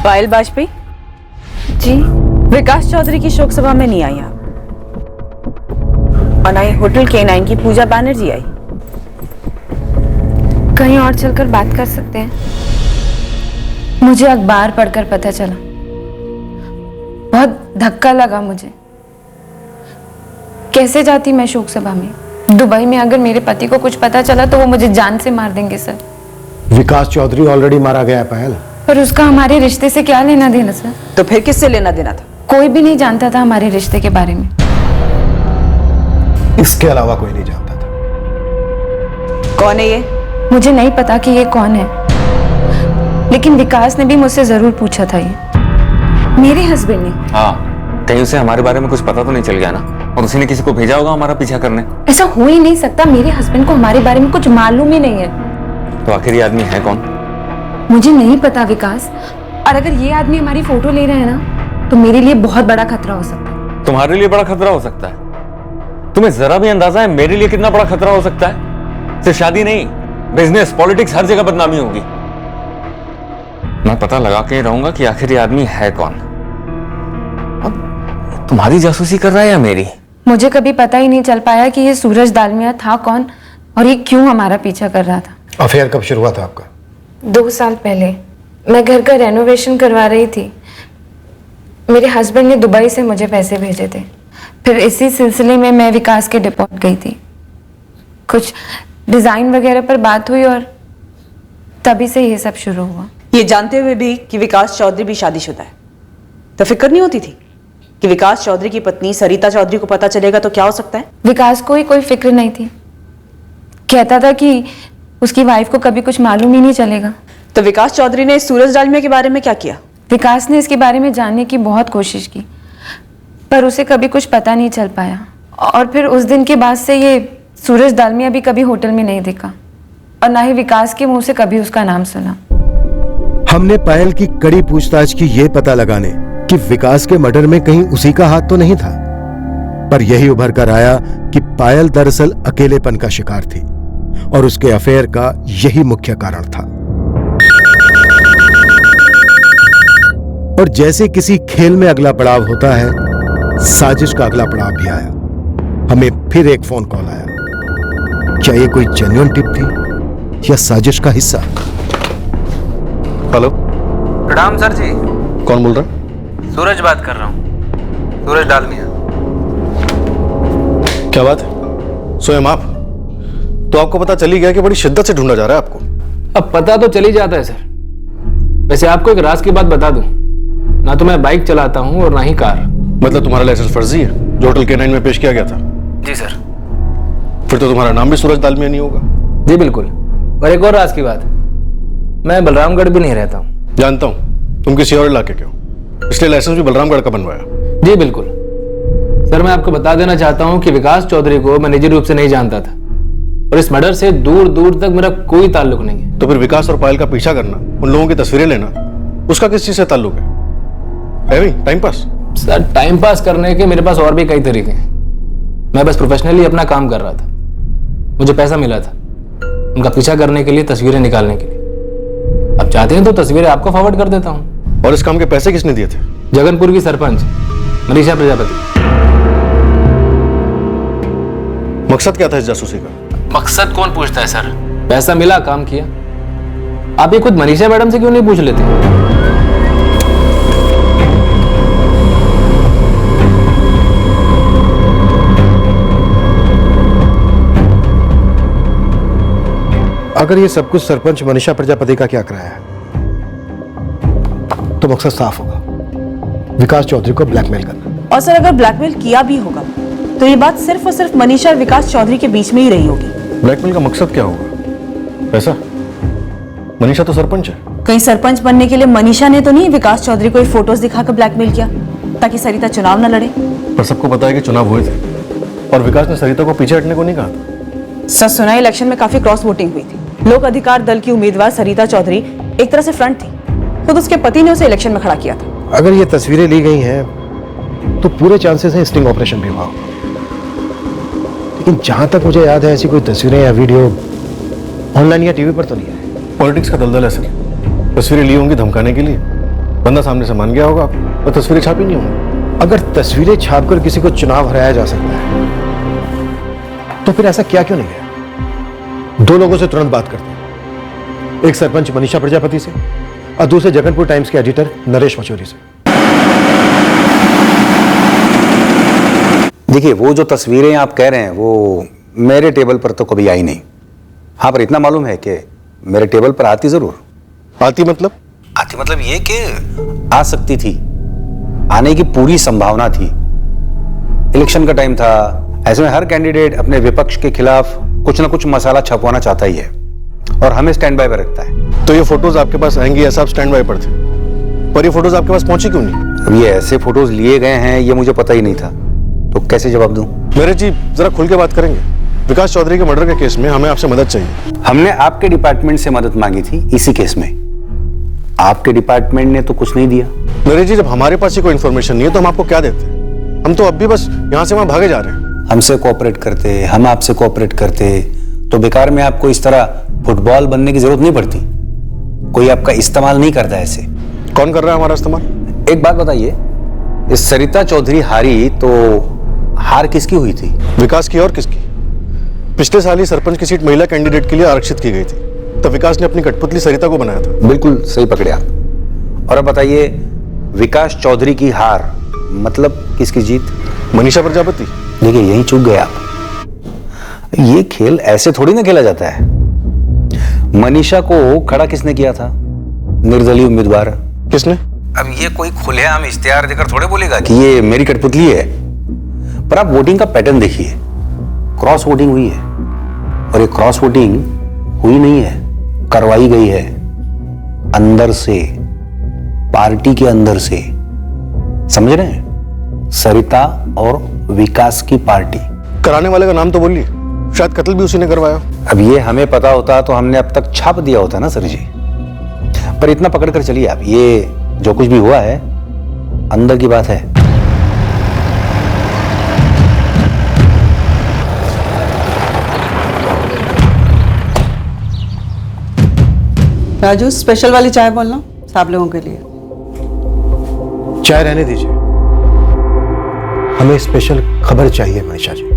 पायल वाजपेयी जी, विकास चौधरी की शोक सभा में नहीं आई आप, और ना ही होटल K9 की पूजा बैनर्जी आई। कहीं और चलकर बात कर सकते हैं? मुझे अखबार पढ़कर पता चला, बहुत धक्का लगा मुझे। कैसे जाती मैं शोक सभा में? दुबई में अगर मेरे पति को कुछ पता चला तो वो मुझे जान से मार देंगे सर। विकास चौधरी ऑलरेडी मारा गया है पायल। पर उसका हमारे रिश्ते से क्या लेना देना सर? तो फिर किससे लेना देना था? कोई भी नहीं जानता था हमारे रिश्ते के बारे में। इसके अलावा कोई नहीं जानता था। कौन है ये? मुझे नहीं पता कि ये कौन है, लेकिन विकास ने भी मुझसे जरूर पूछा था। ये मेरे हस्बैंड ने। हाँ, कहीं उसे हमारे बारे में कुछ पता तो नहीं चल गया ना, और उसी ने किसी को भेजा होगा हमारा पीछा करने। ऐसा हो ही नहीं सकता, मेरे हस्बैंड को हमारे बारे में कुछ मालूम ही नहीं है। तो आखिर ये आदमी है कौन? मुझे नहीं पता विकास, और अगर ये आदमी हमारी फोटो ले रहे हैं ना, तो मेरे लिए बहुत बड़ा खतरा हो सकता है। तुम्हारे लिए बड़ा खतरा हो सकता है? तुम्हें जरा भी अंदाजा है मेरे लिए कितना बड़ा खतरा हो सकता है? सिर्फ शादी नहीं, बिजनेस, पॉलिटिक्स, हर जगह बदनामी होगी। मैं पता लगा के रहूंगा कि आखिर ये आदमी है कौन। अब तुम्हारी जासूसी कर रहा है या मेरी? मुझे कभी पता ही नहीं चल पाया कि ये सूरज दालमिया था कौन और ये क्यों हमारा पीछा कर रहा था। अफेयर कब शुरू हुआ था आपका? 2 साल पहले मैं घर का रेनोवेशन करवा रही थी। मेरे हस्बैंड ने दुबई से मुझे पैसे भेजे थे। फिर इसी सिलसिले में मैं विकास के डिपोर्ट गई थी। कुछ डिजाइन वगैरह पर बात हुई और तभी से ये सब शुरू हुआ। ये जानते हुए भी कि विकास चौधरी भी शादीशुदा है, तो फिक्र नहीं होती थी कि विकास चौधरी की पत्नी सरिता चौधरी को पता चलेगा तो क्या हो सकता है? विकास को ही कोई फिक्र नहीं थी। कहता था कि उसकी वाइफ को कभी कुछ मालूम ही नहीं चलेगा। तो विकास चौधरी ने सूरज दालमिया के बारे में क्या किया? विकास ने इसके बारे में जानने की बहुत कोशिश की, पर उसे कभी कुछ पता नहीं चल पाया। और फिर उस दिन के बाद से ये सूरज दालमिया भी कभी होटल में नहीं दिखा, और ना ही विकास के मुंह से कभी उसका नाम सुना। हमने पायल की कड़ी पूछताछ की ये पता लगाने कि विकास के मर्डर में कहीं उसी का हाथ तो नहीं था, पर यही उभर कर आया कि पायल दरअसल अकेलेपन का शिकार थी और उसके अफेयर का यही मुख्य कारण था। और जैसे किसी खेल में अगला पड़ाव होता है, साजिश का अगला पड़ाव भी आया। हमें फिर एक फोन कॉल आया। क्या ये कोई जेन्युइन टिप थी या साजिश का हिस्सा? हेलो, प्रणाम सर जी। कौन बोल रहा है? सूरज बात कर रहा हूँ, सूरज डालमिया। क्या बात है? स्वयं आप? तो आपको पता चली गया कि बड़ी शिद्दत से ढूंढा जा रहा है आपको। अब पता तो चल ही जाता है सर। वैसे आपको एक राज की बात बता दूं, ना तो मैं बाइक चलाता हूँ और ना ही कार। मतलब तुम्हारा लाइसेंस फर्जी है जो होटल K9 में पेश किया गया था? जी सर। फिर तो तुम्हारा नाम भी सूरज दालमिया नहीं होगा। जी बिल्कुल। और एक और राज की बात, मैं बलरामगढ़ भी नहीं रहता हूँ। जानता हूँ तुम किसी और इलाके के हो, इसलिए लाइसेंस भी बलरामगढ़ का बनवाया। जी बिल्कुल सर। मैं आपको बता देना चाहता हूँ कि विकास चौधरी को मैं निजी रूप से नहीं जानता था, और इस मर्डर से दूर दूर तक मेरा कोई ताल्लुक नहीं है। तो फिर विकास और पायल का पीछा करना, उन लोगों की तस्वीरें लेना, उसका किस चीज से ताल्लुक है? Time pass? Sir time pass करने के मेरे पास और भी कई तरीके हैं। मैं बस प्रोफेशनली अपना काम कर रहा था। मुझे पैसा मिला था उनका पीछा करने के लिए, तस्वीरें निकालने के लिए। अब चाहते हैं तो तस्वीरें आपको फॉरवर्ड कर देता हूँ। और इस काम के पैसे किसने दिए थे? जगनपुर की सरपंच मनीषा प्रजापति। मकसद क्या था इस जासूसी का? मकसद कौन पूछता है सर, पैसा मिला, काम किया। आप ये खुद मनीषा मैडम से क्यों नहीं पूछ लेते? अगर ये सब कुछ सरपंच मनीषा प्रजापति का क्या कराया है, तो मकसद साफ होगा, विकास चौधरी को ब्लैकमेल करना। और सर अगर ब्लैकमेल किया भी होगा तो ये बात सिर्फ और सिर्फ मनीषा और विकास चौधरी के बीच में ही रही होगी। ब्लैकमेल का मकसद क्या होगा? पैसा? मनीषा तो सरपंच है। कहीं सरपंच बनने के लिए मनीषा ने तो नहीं विकास चौधरी को ये फोटोज दिखाकर ब्लैकमेल किया ताकि सरिता चुनाव न लड़े? पर सबको पता है कि चुनाव हुए थे और विकास ने सरिता को पीछे हटने को नहीं कहा था। सर सुना इलेक्शन में काफी क्रॉस वोटिंग हुई थी। लोक अधिकार दल की उम्मीदवार सरिता चौधरी एक तरह से फ्रंट थी, खुद उसके पति ने उसे इलेक्शन में खड़ा किया था। अगर ये तस्वीरें ली गई हैं तो पूरे चांसेस हैं स्टिंग ऑपरेशन भी हुआ, लेकिन जहां तक मुझे याद है ऐसी कोई तस्वीरें या वीडियो ऑनलाइन या टीवी पर तो नहीं है। पॉलिटिक्स का दलदल है सर। तस्वीरें ली होंगी धमकाने के लिए, बंदा सामने से मान गया होगा तो तस्वीरें छापी नहीं होंगी। अगर तस्वीरें छापकर किसी को चुनाव हराया जा सकता है तो फिर ऐसा क्या क्यों नहीं है? 2 लोगों से तुरंत बात करते हैं, एक सरपंच मनीषा प्रजापति से और दूसरे जगनपुर टाइम्स के एडिटर नरेश मचौरी से। देखिए, वो जो तस्वीरें आप कह रहे हैं वो मेरे टेबल पर तो कभी आई नहीं। हाँ, पर इतना मालूम है कि मेरे टेबल पर आती जरूर। आती मतलब? आती मतलब ये कि आ सकती थी, आने की पूरी संभावना थी। इलेक्शन का टाइम था, ऐसे में हर कैंडिडेट अपने विपक्ष के खिलाफ कुछ ना कुछ मसाला छपवाना चाहता ही है और हमें स्टैंड बाय पर रखता है। तो ये फोटोज आपके पास आएंगी, ऐसा आप स्टैंड बाय पर थे, पर ये फोटोज आपके पास पहुंची क्यों नहीं? अब ये ऐसे फोटोज लिए गए हैं ये मुझे पता ही नहीं था, तो कैसे जवाब दूं? मेरे जी जरा खुल के बात करेंगे। विकास चौधरी के मर्डर के केस में हमें आपसे मदद चाहिए। हमने आपके डिपार्टमेंट से मदद मांगी थी इसी केस में, आपके डिपार्टमेंट ने तो कुछ नहीं दिया। नरेश जी, जब हमारे पास ही कोई इन्फॉर्मेशन नहीं है तो हम आपको क्या देते? हम तो अब भी बस यहाँ से वहां भागे जा रहे हैं। हमसे कोऑपरेट करते, हम आपसे कोऑपरेट करते तो बेकार में आपको इस तरह फुटबॉल बनने की जरूरत नहीं पड़ती। कोई आपका इस्तेमाल नहीं करता ऐसे। कौन कर रहा है हमारा इस्तेमाल? एक बात बताइए, इस सरिता चौधरी हारी तो हार किसकी हुई थी? विकास की। और किसकी? पिछले साल ही सरपंच की सीट महिला कैंडिडेट के लिए आरक्षित की गई थी, तब विकास ने अपनी कठपुतली सरिता को बनाया था। बिल्कुल सही पकड़े आप। और अब बताइए, विकास चौधरी की हार मतलब किसकी जीत? मनीषा प्रजापति। देखिए, यहीं चूक गए आप। ये खेल ऐसे थोड़ी ना खेला जाता है। मनीषा को खड़ा किसने किया था? निर्दलीय उम्मीदवार। किसने? अब ये कोई खुलेआम इश्तिहार देकर थोड़े बोलेगा कि ये मेरी कठपुतली है। पर आप वोटिंग का पैटर्न देखिए, क्रॉस वोटिंग हुई है और ये क्रॉस वोटिंग हुई नहीं है, करवाई गई है अंदर से, पार्टी के अंदर से। समझ रहे हैं? सरिता और विकास की पार्टी। कराने वाले का नाम तो बोलिए, शायद कत्ल भी उसी ने करवाया। अब ये हमें पता होता तो हमने अब तक छाप दिया होता ना सर जी। पर इतना पकड़ कर चलिए आप, ये जो कुछ भी हुआ है अंदर की बात है। राजू, स्पेशल वाली चाय बोलना सब लोगों के लिए। चाय रहने दीजिए, हमें स्पेशल खबर चाहिए मनीषा जी।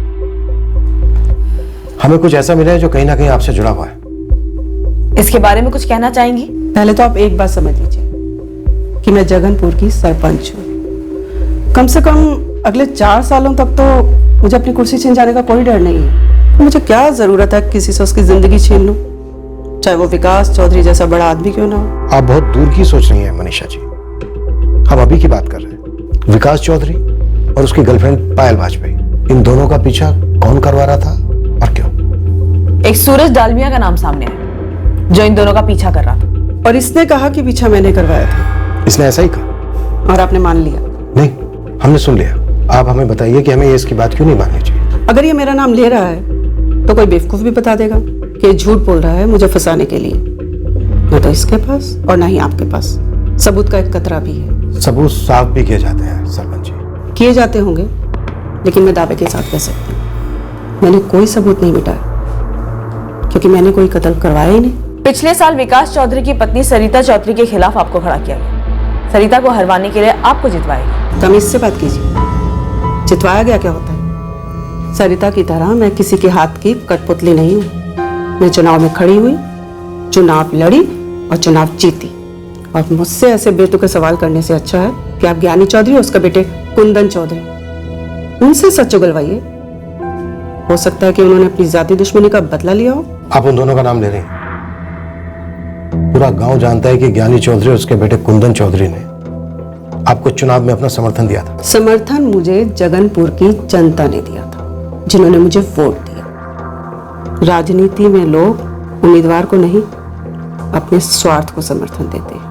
हमें कुछ ऐसा मिला है जो कहीं ना कहीं आपसे जुड़ा हुआ है। इसके बारे में कुछ कहना चाहेंगी? पहले तो आप एक बात समझ लीजिए कि मैं जगनपुर की सरपंच हूँ। कम से कम अगले 4 सालों तक तो मुझे अपनी कुर्सी छीन जाने का कोई डर नहीं है। मुझे क्या जरूरत है किसी से उसकी जिंदगी छीन लूं, चाहे वो विकास चौधरी जैसा बड़ा आदमी क्यों ना हो। आप बहुत दूर की सोच रही हैं मनीषा जी, हम अभी की बात कर रहे हैं। विकास चौधरी और उसकी गर्लफ्रेंड पायल वाजपेयी, इन दोनों का पीछा कौन करवा रहा था और क्यों? एक सूरज डालमिया का नाम सामने आया जो इन दोनों का पीछा कर रहा था। और इसने कहा कि पीछा मैंने करवाया था। इसने ऐसा ही कहा और आपने मान लिया? नहीं, हमने सुन लिया। आप हमें बताइए कि हमें ये इसकी बात क्यों नहीं माननी चाहिए। अगर ये मेरा नाम ले रहा है तो कोई बेवकूफ भी बता देगा कि ये झूठ बोल रहा है मुझे फंसाने के लिए। न तो इसके पास और ना ही आपके पास सबूत का एक कतरा भी है। सबूत साफ भी किए जाते हैं सरपंच जी। किए जाते होंगे, लेकिन मैं दावे के साथ कह सकती हूँ मैंने कोई सबूत नहीं मिटाया, क्योंकि मैंने कोई कत्ल करवाया ही नहीं। पिछले साल विकास चौधरी की पत्नी सरिता चौधरी के खिलाफ आपको खड़ा किया गया। सरिता को हरवाने के लिए आपको जितवाएगा। तमीज से बात कीजिए, जितवाया गया क्या होता है? सरिता की तरह मैं किसी के हाथ की कठपुतली नहीं हूँ। मैं चुनाव में खड़ी हुई, चुनाव लड़ी और चुनाव जीती। और मुझसे ऐसे बेतुके सवाल करने से अच्छा है कि आप ज्ञानी चौधरी और उसके बेटे कुंदन चौधरी उनसे सच उगलवाइए। हो सकता है कि उन्होंने अपनी जाति दुश्मनी का बदला लिया हो। आप उन दोनों का नाम ले रहे हैं। पूरा गांव जानता है कि ज्ञानी चौधरी और उसके बेटे कुंदन चौधरी ने आपको चुनाव में अपना समर्थन दिया था। समर्थन मुझे जगनपुर की जनता ने दिया था, जिन्होंने मुझे वोट दिया। राजनीति में लोग उम्मीदवार को नहीं, अपने स्वार्थ को समर्थन देते हैं।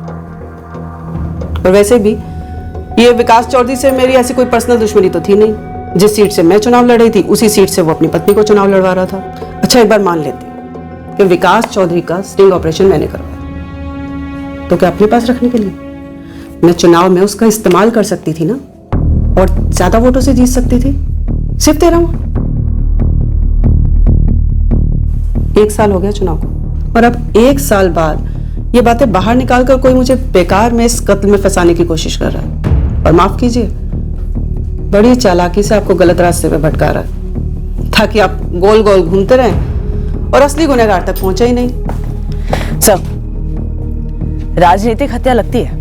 और वैसे भी ये विकास चौधरी से मेरी ऐसी कोई पर्सनल दुश्मनी तो थी नहीं। जिस सीट से मैं चुनाव लड़ रही थी उसी सीट से वो अपनी पत्नी को चुनाव लड़वा रहा था। अच्छा, एक बार मान लेते हैं कि विकास चौधरी का स्टिंग ऑपरेशन मैंने करवाया, तो क्या अपने पास रखने के लिए? मैं चुनाव में उसका इस्तेमाल कर सकती थी ना, और ज्यादा वोटों से जीत सकती थी। सिर्फ 13 वोट। 1 साल हो गया चुनाव को, और अब 1 साल बाद ये बातें बाहर निकालकर कोई मुझे बेकार में इस कत्ल में फंसाने की कोशिश कर रहा है। और माफ कीजिए, बड़ी चालाकी से आपको गलत रास्ते पे भटका रहा है, ताकि आप गोल गोल घूमते रहें और असली गुनहगार तक पहुंचे ही नहीं। सर, राजनीतिक हत्या लगती है।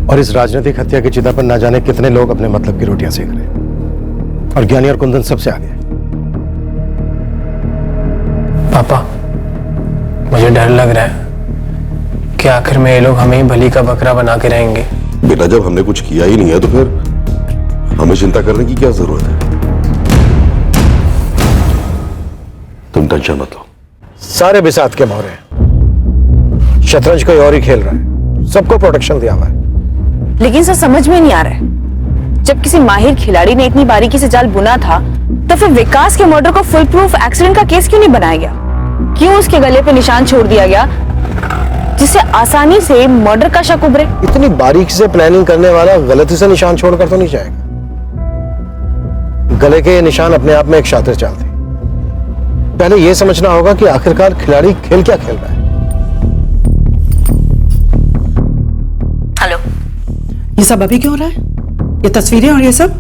और इस राजनीतिक हत्या की चिता पर ना जाने कितने लोग अपने मतलब की रोटियां सेक रहे हैं, और ज्ञानी और कुंदन सबसे आगे हैं। पापा, मुझे डर लग रहा है कि आखिर में ये लोग हमें ही बलि का बकरा बना के रहेंगे। बेटा, जब हमने कुछ किया ही नहीं है तो फिर हमें चिंता करने की क्या जरूरत है? तुम टेंशन मत लो। सारे बिसात के मोहरे हैं। शतरंज कोई और ही खेल रहा है, सबको प्रोटेक्शन दिया हुआ है। लेकिन सर समझ में नहीं आ रहा है, जब किसी माहिर खिलाड़ी ने इतनी बारीकी से जाल बुना था तो फिर विकास के मर्डर को फुल प्रूफ एक्सीडेंट का केस क्यों नहीं बनाया गया? क्यों उसके गले पे निशान छोड़ दिया गया जिससे आसानी से मर्डर का शक उभरे? इतनी बारीकी से प्लानिंग करने वाला गलती से निशान छोड़कर तो नहीं जाएगा। गले के निशान अपने आप में एक शातिर चाल थी। पहले यह समझना होगा कि आखिरकार खिलाड़ी खेल क्या खेल रहा है। हेलो, ये सब अभी क्यों हो रहा है? ये तस्वीरें और ये सब,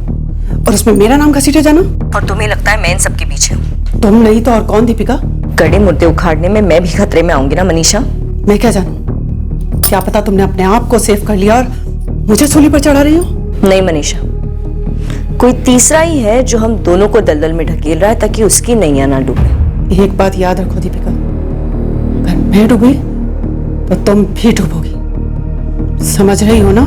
और उसमें मेरा नाम घसीटे जाना। और तुम्हें लगता है मैं इन सबके पीछे हूँ? तुम नहीं तो और कौन दीपिका? कड़े मुद्दे उखाड़ने में मैं भी खतरे में आऊंगी ना मनीषा। मैं क्या जानूं? क्या पता तुमने अपने आप को सेव कर लिया और मुझे सूली पर चढ़ा रही हो। नहीं मनीषा, कोई तीसरा ही है जो हम दोनों को दलदल में ढकेल रहा है ताकि उसकी नैया ना डूबे। एक बात याद रखो दीपिका, अगर मैं डूबी तो तुम भी डूबोगी। समझ रही हो ना?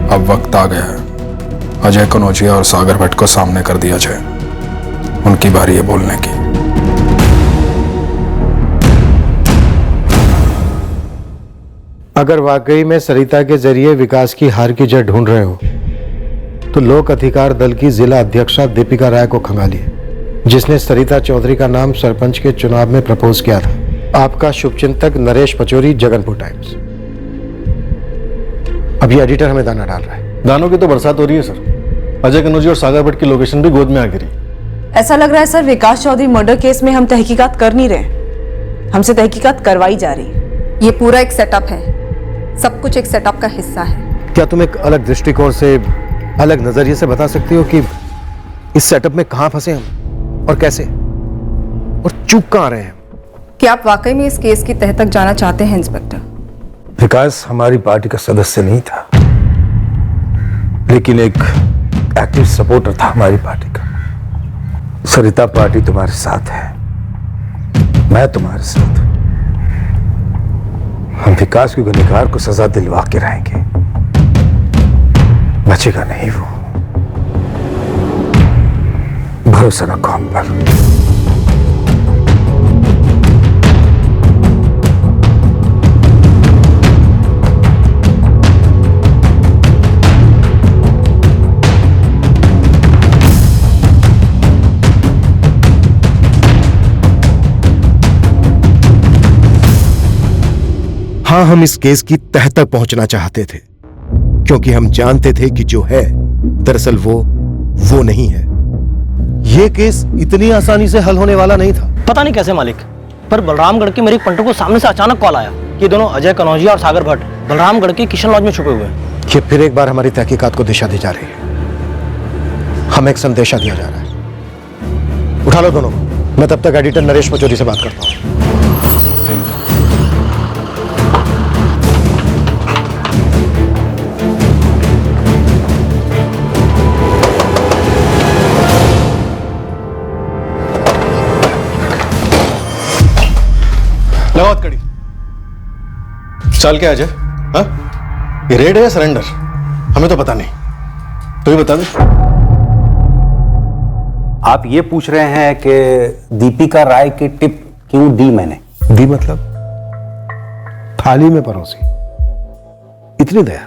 अब वक्त आ गया है अजय कनौजिया और सागर भट्ट को सामने कर दिया जाए। उनकी बारी है बोलने की। अगर वाकई में सरिता के जरिए विकास की हार की जड़ ढूंढ रहे हो तो लोक अधिकार दल की जिला अध्यक्षा दीपिका राय को खंगालिए, जिसने सरिता चौधरी का नाम सरपंच के चुनाव में प्रपोज किया था। आपका शुभचिंतक नरेश पचौरी, जगनपुर टाइम्स। अभी एडिटर हमें दाना डाल रहा है। दानों की तो बरसात हो रही है सर। अजय कनौजिया और सागर भट्ट की लोकेशन भी गोद में आ गिरी। ऐसा लग रहा है सर विकास चौधरी मर्डर केस में हम तहकीकात कर नहीं रहे, हमसे तहकीकात करवाई जा रही है। ये पूरा एक सेटअप है, सब कुछ एक सेटअप का हिस्सा है। क्या तुम एक अलग दृष्टिकोण से, अलग नजरिए से बता सकती हो कि इस सेटअप में कहां फंसे हम और कैसे, और चूक कहां रहे हैं? क्या आप वाकई में इस केस की तह तक जाना चाहते हैं इंस्पेक्टर? विकास हमारी पार्टी का सदस्य नहीं था, लेकिन एक एक्टिव सपोर्टर था हमारी पार्टी का। सरिता पार्टी तुम्हारे साथ है, मैं तुम्हारे साथ। हम विकास के गुनहगार को सजा दिलवा के रहेंगे, बचेगा नहीं वो। भरोसा रखो हम पर। हाँ, हम इस केस की तह तक पहुंचना चाहते थे, क्योंकि हम जानते थे कि जो है दरअसल वो नहीं है। यह केस इतनी आसानी से हल होने वाला नहीं था। पता नहीं कैसे मालिक, पर बलरामगढ़ के मेरे पंटो को सामने से अचानक कॉल आया कि दोनों अजय कनौजिया और सागर भट्ट बलरामगढ़ के किशन लॉज में छुपे हुए हैं। ये फिर एक बार हमारी तहकीकात को दिशा दी जा रही है। हमें एक संदेशा दिया जा रहा है। उठा लो दोनों को। मैं तब तक एडिटर नरेश पचौरी से बात करता हूं। लगाओ कड़ी। चाल क्या अजय? हाँ, ये रेड है या सरेंडर? हमें तो पता नहीं, तो ही बता दे। आप ये पूछ रहे हैं कि दीपिका राय की टिप क्यों दी मैंने? दी मतलब थाली में परोसी। इतनी दया,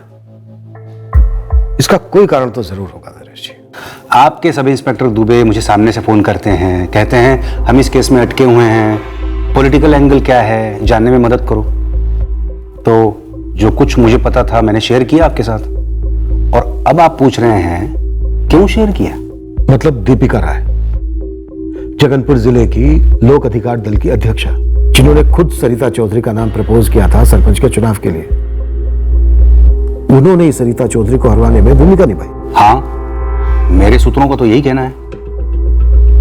इसका कोई कारण तो जरूर होगा नरेश जी। आपके सब इंस्पेक्टर दुबे मुझे सामने से फोन करते हैं, कहते हैं हम इस केस में अटके हुए हैं, पॉलिटिकल एंगल क्या है जानने में मदद करो। तो जो कुछ मुझे पता था मैंने शेयर किया आपके साथ, और अब आप पूछ रहे हैं क्यों शेयर किया? मतलब दीपिका राय, जगनपुर जिले की लोक अधिकार दल की अध्यक्षा, जिन्होंने खुद सरिता चौधरी का नाम प्रपोज किया था सरपंच के चुनाव के लिए। उन्होंने ही सरिता चौधरी को हरवाने में भूमिका निभाई। हाँ, मेरे सूत्रों को तो यही कहना है।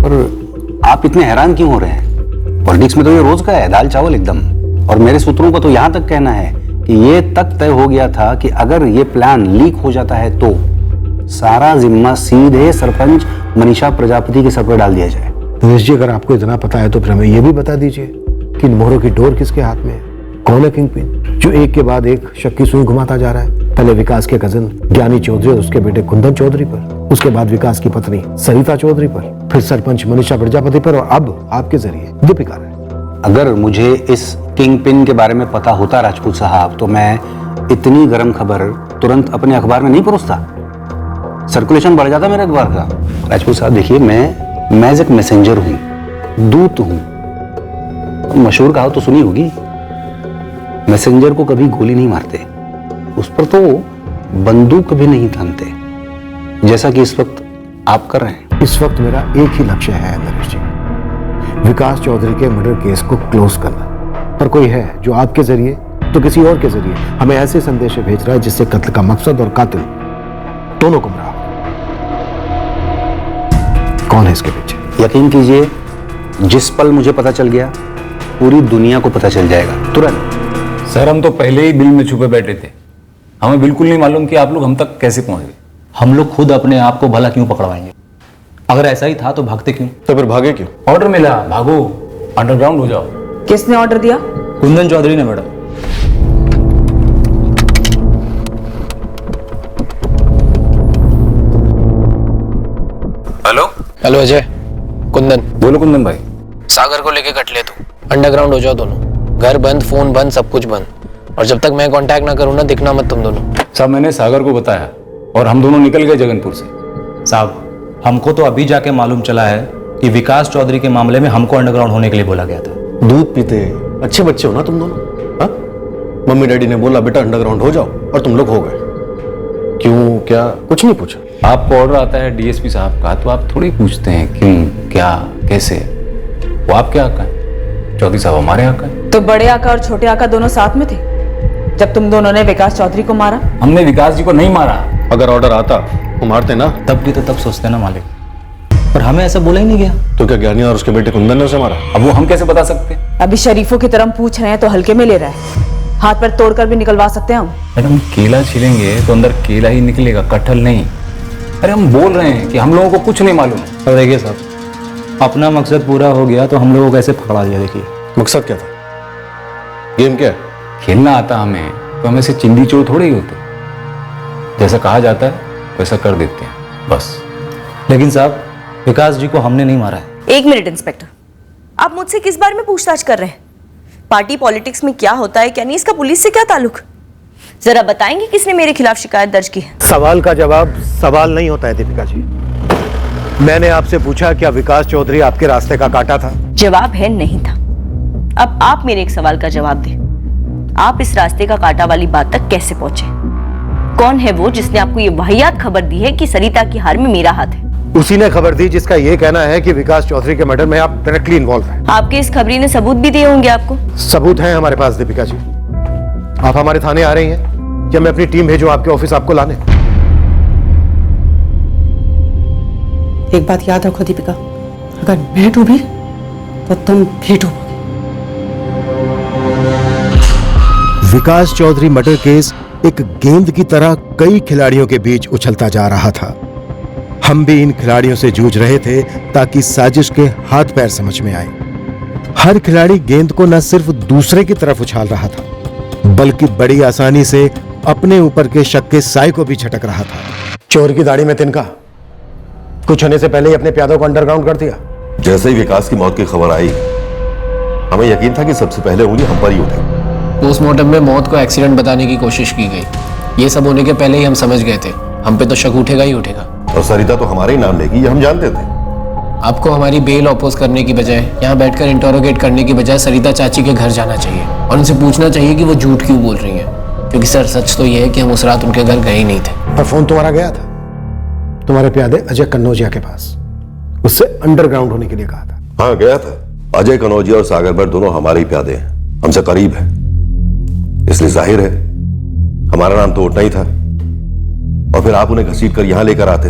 पर आप इतने हैरान क्यों हो रहे हैं? पॉलिटिक्स में तो ये रोज का है, दाल चावल एकदम। और मेरे सूत्रों को तो यहां तक कहना है कि ये तक तय हो गया था कि अगर ये प्लान लीक हो जाता है तो सारा जिम्मा सीधे सरपंच मनीषा प्रजापति के सर पर डाल दिया जाए। दिनेश जी, अगर आपको इतना पता है तो फिर हमें यह भी बता दीजिए कि इन मोहरों की डोर किसके हाथ में है? कौन है किंगपिन जो एक के बाद एक शक की सुई घुमाता जा रहा है? पहले विकास के कजन ज्ञानी चौधरी और उसके बेटे कुंदन चौधरी पर, उसके बाद विकास की पत्नी सरिता चौधरी पर, फिर सरपंच मनीषा प्रजापति पर, और अब आपके जरिए दीपिका राय। अगर मुझे इस किंग पिन के बारे में पता होता राजपूत साहब, तो मैं इतनी गर्म खबर तुरंत अपने अखबार में नहीं परोसता, सर्कुलेशन बढ़ जाता मेरे अखबार का। राजपूत साहब देखिए, मैं एक मैसेंजर हूं, दूत हूं। मशहूर कहावत तो सुनी होगी, मैसेंजर को कभी गोली नहीं मारते, उस पर तो बंदूक भी नहीं थामते, जैसा कि इस वक्त आप कर रहे हैं। इस वक्त मेरा एक ही लक्ष्य है नरेश जी, विकास चौधरी के मर्डर केस को क्लोज करना। पर कोई है जो आपके जरिए तो किसी और के जरिए हमें ऐसे संदेश भेज रहा है जिससे कत्ल का मकसद और कातिल दोनों गुमराह हो। कौन है इसके पीछे? यकीन कीजिए, जिस पल मुझे पता चल गया पूरी दुनिया को पता चल जाएगा तुरंत। सर, हम तो पहले ही बिल में छुपे बैठे थे, हमें बिल्कुल नहीं मालूम कि आप लोग हम तक कैसे पहुंच गए। हम लोग खुद अपने आप को भला क्यों पकड़वाएंगे? अगर ऐसा ही था तो भागते क्यों? तो फिर भागे क्यों? ऑर्डर मिला, भागो, अंडरग्राउंड हो जाओ। किसने ऑर्डर दिया? कुंदन चौधरी ने madam. Hello hello Ajay, Kundan बोलो। कुंदन भाई, सागर को लेके कट ले तू, अंडरग्राउंड हो जाओ दोनों, घर बंद, फोन बंद, सब कुछ बंद, और जब तक मैं कांटेक्ट ना करूं ना, दिखना मत तुम दोनों। साहब, मैंने सागर को बताया और हम दोनों निकल गए जगनपुर से। साहब, हमको तो अभी जाके मालूम चला है कि विकास चौधरी के मामले में हमको अंडरग्राउंड होने के लिए बोला गया था। दूध पीते अच्छे बच्चे हो ना तुम दोनों? हाँ, मम्मी डैडी ने बोला बेटा अंडरग्राउंड हो जाओ और तुम लोग हो गए। क्यों, क्या? कुछ नहीं पूछा? आपको ऑर्डर आता है डीएसपी साहब का तो आप थोड़ी पूछते हैं क्यों, क्या, कैसे। वो आपके आका है, चौधरी साहब हमारे आका है। तो बड़े आका और छोटे आका दोनों साथ में थे जब तुम दोनों ने विकास चौधरी को मारा? हमने विकास जी को नहीं मारा। अगर ऑर्डर आता वो मारते ना? तब भी तो तब सोचते ना मालिक, पर हमें ऐसा बोला ही नहीं गया। तो क्या ज्ञानी और उसके बेटे कुंदन ने उसे मारा? अब वो हम कैसे बता सकते? अभी शरीफों की तरह पूछ रहे हैं तो हल्के में ले रहा है, हाथ पर तोड़कर भी निकलवा सकते हैं हम। मैडम, केला छीलेंगे तो अंदर केला ही निकलेगा, कटहल नहीं। अरे हम बोल रहे हैं कि हम लोगों को कुछ नहीं मालूम है। अब देखिए साहब, अपना मकसद पूरा हो गया तो हम लोगों को कैसे पकड़ा दिया? देखिए मकसद क्या था? गेम क्या है? खेलना आता हमें तो हम ऐसे चिंदी चोर थोड़े ही होते, जैसा कहा जाता है वैसा कर देते हैं बस। लेकिन साहब, विकास जी को हमने नहीं मारा है। एक मिनट इंस्पेक्टर, आप मुझसे किस बारे में पूछताछ कर रहे हैं? पार्टी पॉलिटिक्स में क्या होता है क्या नहीं, इसका पुलिस से क्या ताल्लुक? जरा बताएंगे किसने मेरे खिलाफ शिकायत दर्ज की है? सवाल का जवाब सवाल नहीं होता है दीपिका जी। मैंने आपसे पूछा क्या विकास चौधरी आपके रास्ते का कांटा था? जवाब है नहीं था। अब आप मेरे एक सवाल का जवाब दें, आप इस रास्ते का कांटा वाली बात तक कैसे पहुंचे? कौन है वो जिसने आपको ये वाहियात खबर दी है कि सरिता की हार में मेरा हाथ है? उसी ने खबर दी जिसका ये कहना है कि विकास चौधरी के मर्डर में आप डायरेक्टली इन्वॉल्व हैं। आपके इस खबरी ने सबूत भी दिए होंगे आपको? सबूत हैं हमारे पास दीपिका जी। आप हमारे थाने आ रही हैं या मैं अपनी टीम भेजूं आपके ऑफिस आपको लाने? एक बात याद रखो दीपिका, अगर मैं डूबी तो तुम भी डूबोगे। विकास चौधरी मर्डर केस एक गेंद की तरह कई खिलाड़ियों के बीच उछलता जा रहा था। हम भी इन खिलाड़ियों से जूझ रहे थे ताकि साजिश के हाथ पैर समझ में आए। हर खिलाड़ी गेंद को न सिर्फ दूसरे की तरफ उछाल रहा था बल्कि बड़ी आसानी से अपने ऊपर के शक के साए को भी झटक रहा था। चोर की दाढ़ी में तिनका, कुछ होने से पहले ही अपने प्यादों को अंडरग्राउंड कर दिया। जैसे ही विकास की मौत की खबर आई, हमें यकीन था कि सबसे पहले उंगली हम पर ही उठेगी। पोस्टमार्टम में मौत को एक्सीडेंट बताने की कोशिश की गई, ये सब होने के पहले ही हम समझ गए थे हम पे तो शक उठेगा ही उठेगा। और सरिता तो हमारे ही नाम लेगी, ये हम जानते थे। आपको हमारी बेल अपोज करने की बजाय, यहाँ बैठकर इंटरोगेट करने की बजाय सरिता चाची के घर जाना चाहिए और उनसे पूछना चाहिए कि वो झूठ क्यों बोल रही हैं, क्योंकि सर सच तो ये है कि हम उस रात उनके घर गए ही नहीं थे। पर फोन तुम्हारा गया था, तुम्हारे प्यादे अजय कन्नौजिया के पास, उससे अंडरग्राउंड होने के लिए कहा था। हाँ गया था। अजय कन्नौजिया और सागर भट्ट दोनों हमारे ही प्यादे हैं, हमसे करीब है, इसलिए जाहिर है हमारा नाम तो उठना ही था। और फिर आप उन्हें घसीट कर यहां लेकर आते,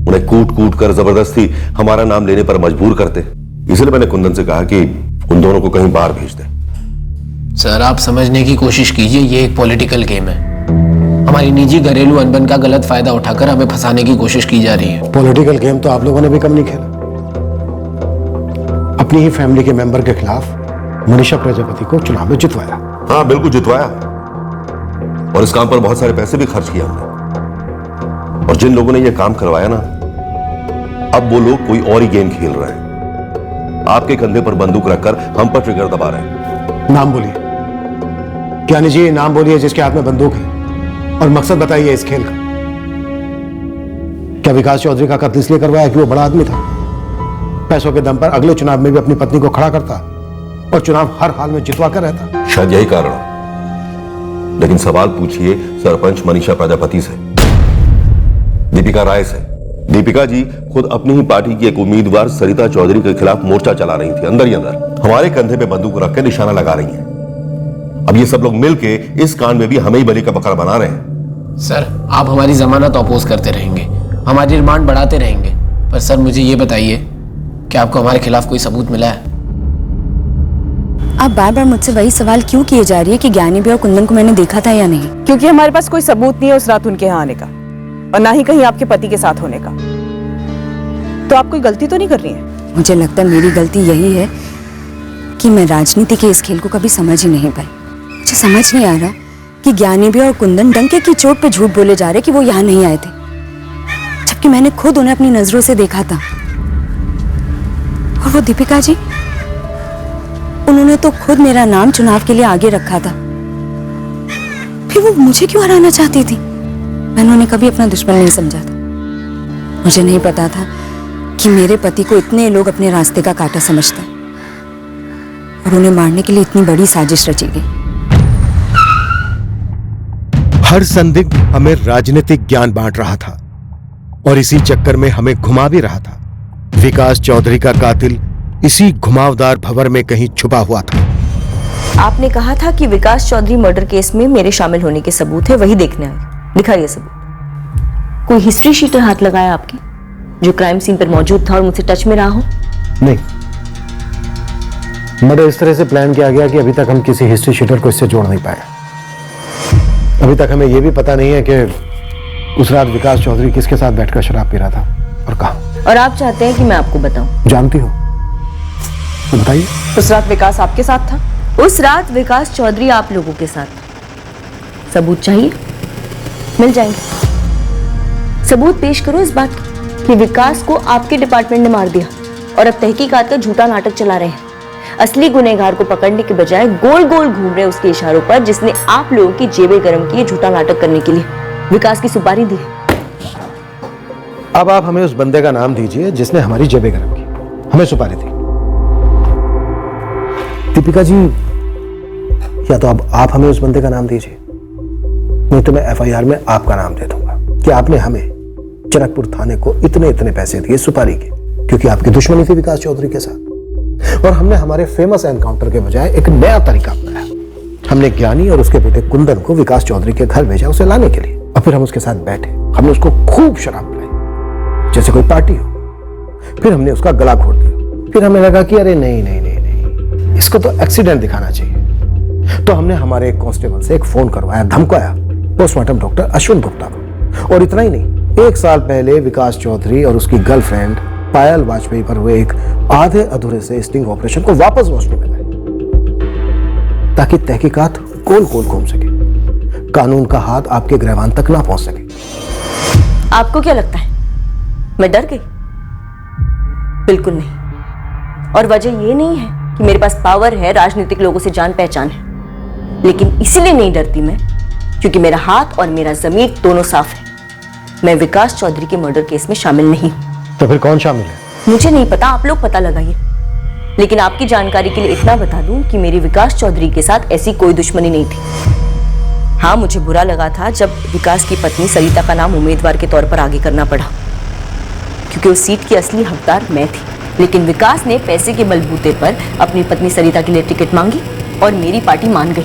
उन्हें कूट कूट कर जबरदस्ती हमारा नाम लेने पर मजबूर करते। इसलिए मैंने कुंदन से कहा कि उन दोनों को कहीं बाहर भेज दें। सर आप समझने की कोशिश कीजिए, ये एक पॉलिटिकल गेम है। हमारी निजी घरेलू अनबन का गलत फायदा उठाकर हमें फंसाने की कोशिश की जा रही है। पॉलिटिकल गेम तो आप लोगों ने भी कम नहीं खेला। अपनी ही फैमिली के मेंबर के खिलाफ मनीषा प्रजापति को चुनाव में जितवाया। हाँ बिल्कुल जितवाया, और इस काम पर बहुत सारे पैसे भी खर्च किया हमने। और जिन लोगों ने यह काम करवाया ना, अब वो लोग कोई और ही गेम खेल रहे हैं। आपके कंधे पर बंदूक रखकर हम पर ट्रिगर दबा रहे हैं। नाम बोलिए, ज्ञानी जी नाम बोलिए जिसके हाथ में बंदूक है, और मकसद बताइए इस खेल का। क्या विकास चौधरी का कत्ल इसलिए करवाया कि वो बड़ा आदमी था? पैसों के दम पर अगले चुनाव में भी अपनी पत्नी को खड़ा करता और चुनाव हर हाल में जितवा कर रहता। शायद यही कारण है, लेकिन सवाल पूछिए सरपंच मनीषा प्रजापति से, दीपिका राय से। दीपिका जी खुद अपनी ही पार्टी की एक उम्मीदवार सरिता चौधरी के खिलाफ मोर्चा चला रही थी, अंदर ही अंदर हमारे कंधे पे बंदूक रख के निशाना लगा रही हैं। अब ये सब लोग मिलके इस कांड में भी हमें ही बलि का बकरा बना रहे हैं। सर आप हमारी जमानत अपोज करते रहेंगे, हमारी रिमांड बढ़ाते रहेंगे, पर सर मुझे ये बताइए कि आपको हमारे खिलाफ कोई सबूत मिला है? आप बार बार मुझसे वही सवाल क्यों किए जा रही है कि ज्ञानी भी और कुंदन को मैंने देखा था या नहीं? क्योंकि हमारे पास कोई सबूत नहीं है उस रात उनके यहाँ आने का, और ना ही कहीं आपके पति के साथ होने का। तो आप कोई गलती तो नहीं कर रही हैं? मुझे लगता है मेरी गलती यही है कि मैं राजनीति के इस खेल को कभी समझ ही नहीं पाई। मुझे समझ नहीं आ रहा कि ज्ञानी भी और कुंदन डंके की चोट पे झूठ बोले जा रहे कि वो यहाँ नहीं आए थे, जबकि मैंने खुद उन्हें अपनी नजरों से देखा था। और वो दीपिका जी, उन्होंने तो खुद मेरा नाम चुनाव के लिए आगे रखा था, फिर वो मुझे क्यों हराना चाहती थी? मैंने उन्हें कभी अपना दुश्मन नहीं समझा था। मुझे नहीं पता था कि मेरे पति को इतने लोग अपने रास्ते का कांटा समझते हैं और उन्हें मारने के लिए इतनी बड़ी साजिश रची गई। हर संदिग्ध हमें राजनीतिक ज्ञान बांट रहा था और इसी चक्कर में हमें घुमा भी रहा था। विकास चौधरी का कातिल इसी घुमावदार भंवर में कहीं छुपा हुआ था। आपने कहा था कि विकास चौधरी मर्डर केस में मेरे शामिल होने के सबूत है, वही देखने आए। दिखाइए सबूत। कोई हिस्ट्री शीटर हाथ लगाया आपकी जो क्राइम सीन पर मौजूद था और मुझसे टच में रहा हो? नहीं, मर्डर इस तरह से प्लान किया गया कि अभी तक हम किसी हिस्ट्री शीटर को इससे जोड़ नहीं पाए। अभी तक हमें यह भी पता नहीं है कि उस रात विकास चौधरी किसके साथ बैठकर शराब पी रहा था और कहां। और आप चाहते हैं कि मैं आपको बताऊं? जानती हो तो बताइए। उस रात विकास आपके साथ था? उस रात विकास चौधरी आप लोगों के साथ था। सबूत चाहिए? मिल जाएंगे। सबूत पेश करो इस बात कि विकास को आपके डिपार्टमेंट ने मार दिया और अब तहकीकात का झूठा नाटक चला रहे हैं। असली गुनहगार को पकड़ने के बजाय गोल गोल घूम रहे उसके इशारों पर, जिसने आप लोगों की जेबें गर्म की झूठा नाटक करने के लिए विकास की सुपारी दी। अब आप हमें उस बंदे का नाम दीजिए जिसने हमारी जेबें गर्म की, हमें सुपारी दी। दीपिका जी, या तो अब आप हमें उस बंदे का नाम दीजिए, नहीं तो मैं एफआईआर में आपका नाम दे दूंगा कि आपने हमें जनकपुर थाने को इतने पैसे दिए सुपारी के, क्योंकि आपकी दुश्मनी थी विकास चौधरी के साथ। और हमने हमारे फेमस एनकाउंटर के बजाय एक नया तरीका अपनाया। हमने ज्ञानी और उसके बेटे कुंदन को विकास चौधरी के घर भेजा उसे लाने के लिए, और फिर हम उसके साथ बैठे। हमने उसको खूब शराब पिलाई जैसे कोई पार्टी हो। फिर हमने उसका गला घोट दिया। फिर हमें लगा कि अरे नहीं नहीं नहीं नहीं, इसको तो एक्सीडेंट दिखाना चाहिए। तो हमने हमारे एक कांस्टेबल से एक फोन करवाया, धमकाया पोस्टमार्टम डॉक्टर अश्विन गुप्ता को। और इतना ही नहीं, 1 साल पहले विकास चौधरी और उसकी गर्लफ्रेंड पायल वाजपेयी पर हुए एक आधे अधूरे से स्टिंग ऑपरेशन को वापस रोशनी में लाए, ताकि तहकीकात गोल गोल घूम सके, कानून का हाथ आपके गिरबान तक ना पहुंच सके। आपको क्या लगता है मैं डर गई? बिल्कुल नहीं। और वजह यह नहीं है कि मेरे पास पावर है, राजनीतिक लोगों से जान पहचान है, लेकिन इसलिए नहीं डरती मैं क्योंकि मेरा हाथ और मेरा जमीर दोनों साफ है। मैं विकास चौधरी के मर्डर केस में शामिल नहीं। तो फिर कौन शामिल है? मुझे नहीं पता, आप लोग पता लगाइए। लेकिन आपकी जानकारी के लिए इतना बता दूं कि मेरी विकास चौधरी के साथ ऐसी कोई दुश्मनी नहीं थी। हाँ, मुझे बुरा लगा था जब विकास की पत्नी सरिता का नाम उम्मीदवार के तौर पर आगे करना पड़ा, क्योंकि उस सीट की असली हकदार मैं थी। लेकिन विकास ने पैसे के बलबूते पर अपनी पत्नी सरिता के लिए टिकट मांगी और मेरी पार्टी मान गई,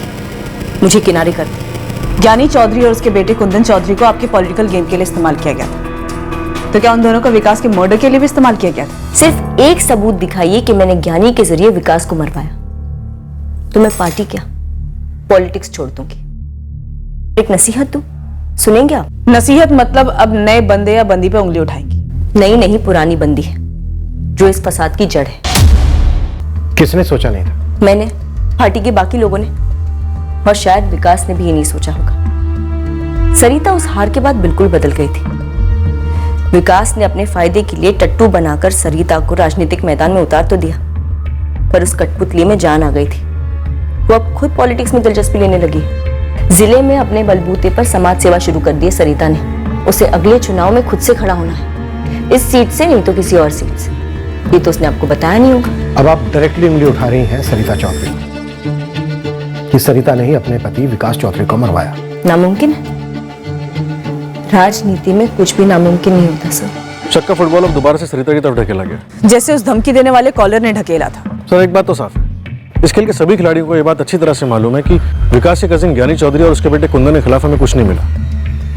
मुझे किनारे कर दी। ज्ञानी चौधरी और उसके बेटे कुंदन चौधरी को आपके पॉलिटिकल गेम के लिए इस्तेमाल किया गया था, तो क्या उन दोनों को विकास के मर्डर के लिए भी इस्तेमाल किया गया था? सिर्फ एक सबूत दिखाइए कि मैंने ज्ञानी के जरिए विकास को मरवाया, तो मैं पार्टी क्या पॉलिटिक्स छोड़ दूंगी। एक नसीहत दूं, सुनेंगे आप? नसीहत मतलब अब नए बंदे या बंदी पे उंगली उठाएंगी? नहीं, पुरानी बंदी है जो इस फसाद की जड़ है। किसने सोचा नहीं था? मैंने, पार्टी के बाकी लोगों ने, और शायद विकास ने भी ये नहीं सोचा होगा। सरिता उस हार के बाद बिल्कुल बदल गई थी। विकास ने अपने फायदे के लिए टट्टू बनाकर सरिता को राजनीतिक मैदान में उतार तो दिया, पर उस कठपुतली में जान आ गई थी। वो अब खुद पॉलिटिक्स में दिलचस्पी लेने लगी। जिले में अपने बलबूते पर समाज सेवा शुरू कर दी है सरिता ने। उसे अगले चुनाव में खुद से खड़ा होना है, इस सीट से नहीं तो किसी और सीट से। ये तो उसने आपको बताया नहीं होगा। अब आप डायरेक्टली उंगली उठा रही हैं सरिता चौधरी कि सरिता ने ही अपने पति विकास चौधरी को मरवाया। नामुमकिन है, राजनीति में कुछ भी नामुमकिन नहीं होता सर। शक का फुटबॉल अब दोबारा से सरिता की तरफ ढकेला गया, जैसे उस धमकी देने वाले कॉलर ने ढकेला था। सर एक बात तो साफ है, इस खेल के सभी खिलाड़ियों को यह बात अच्छी तरह से मालूम है कि विकास के कजिन ज्ञानी चौधरी और उसके बेटे कुंदन के खिलाफ हमें कुछ नहीं मिला।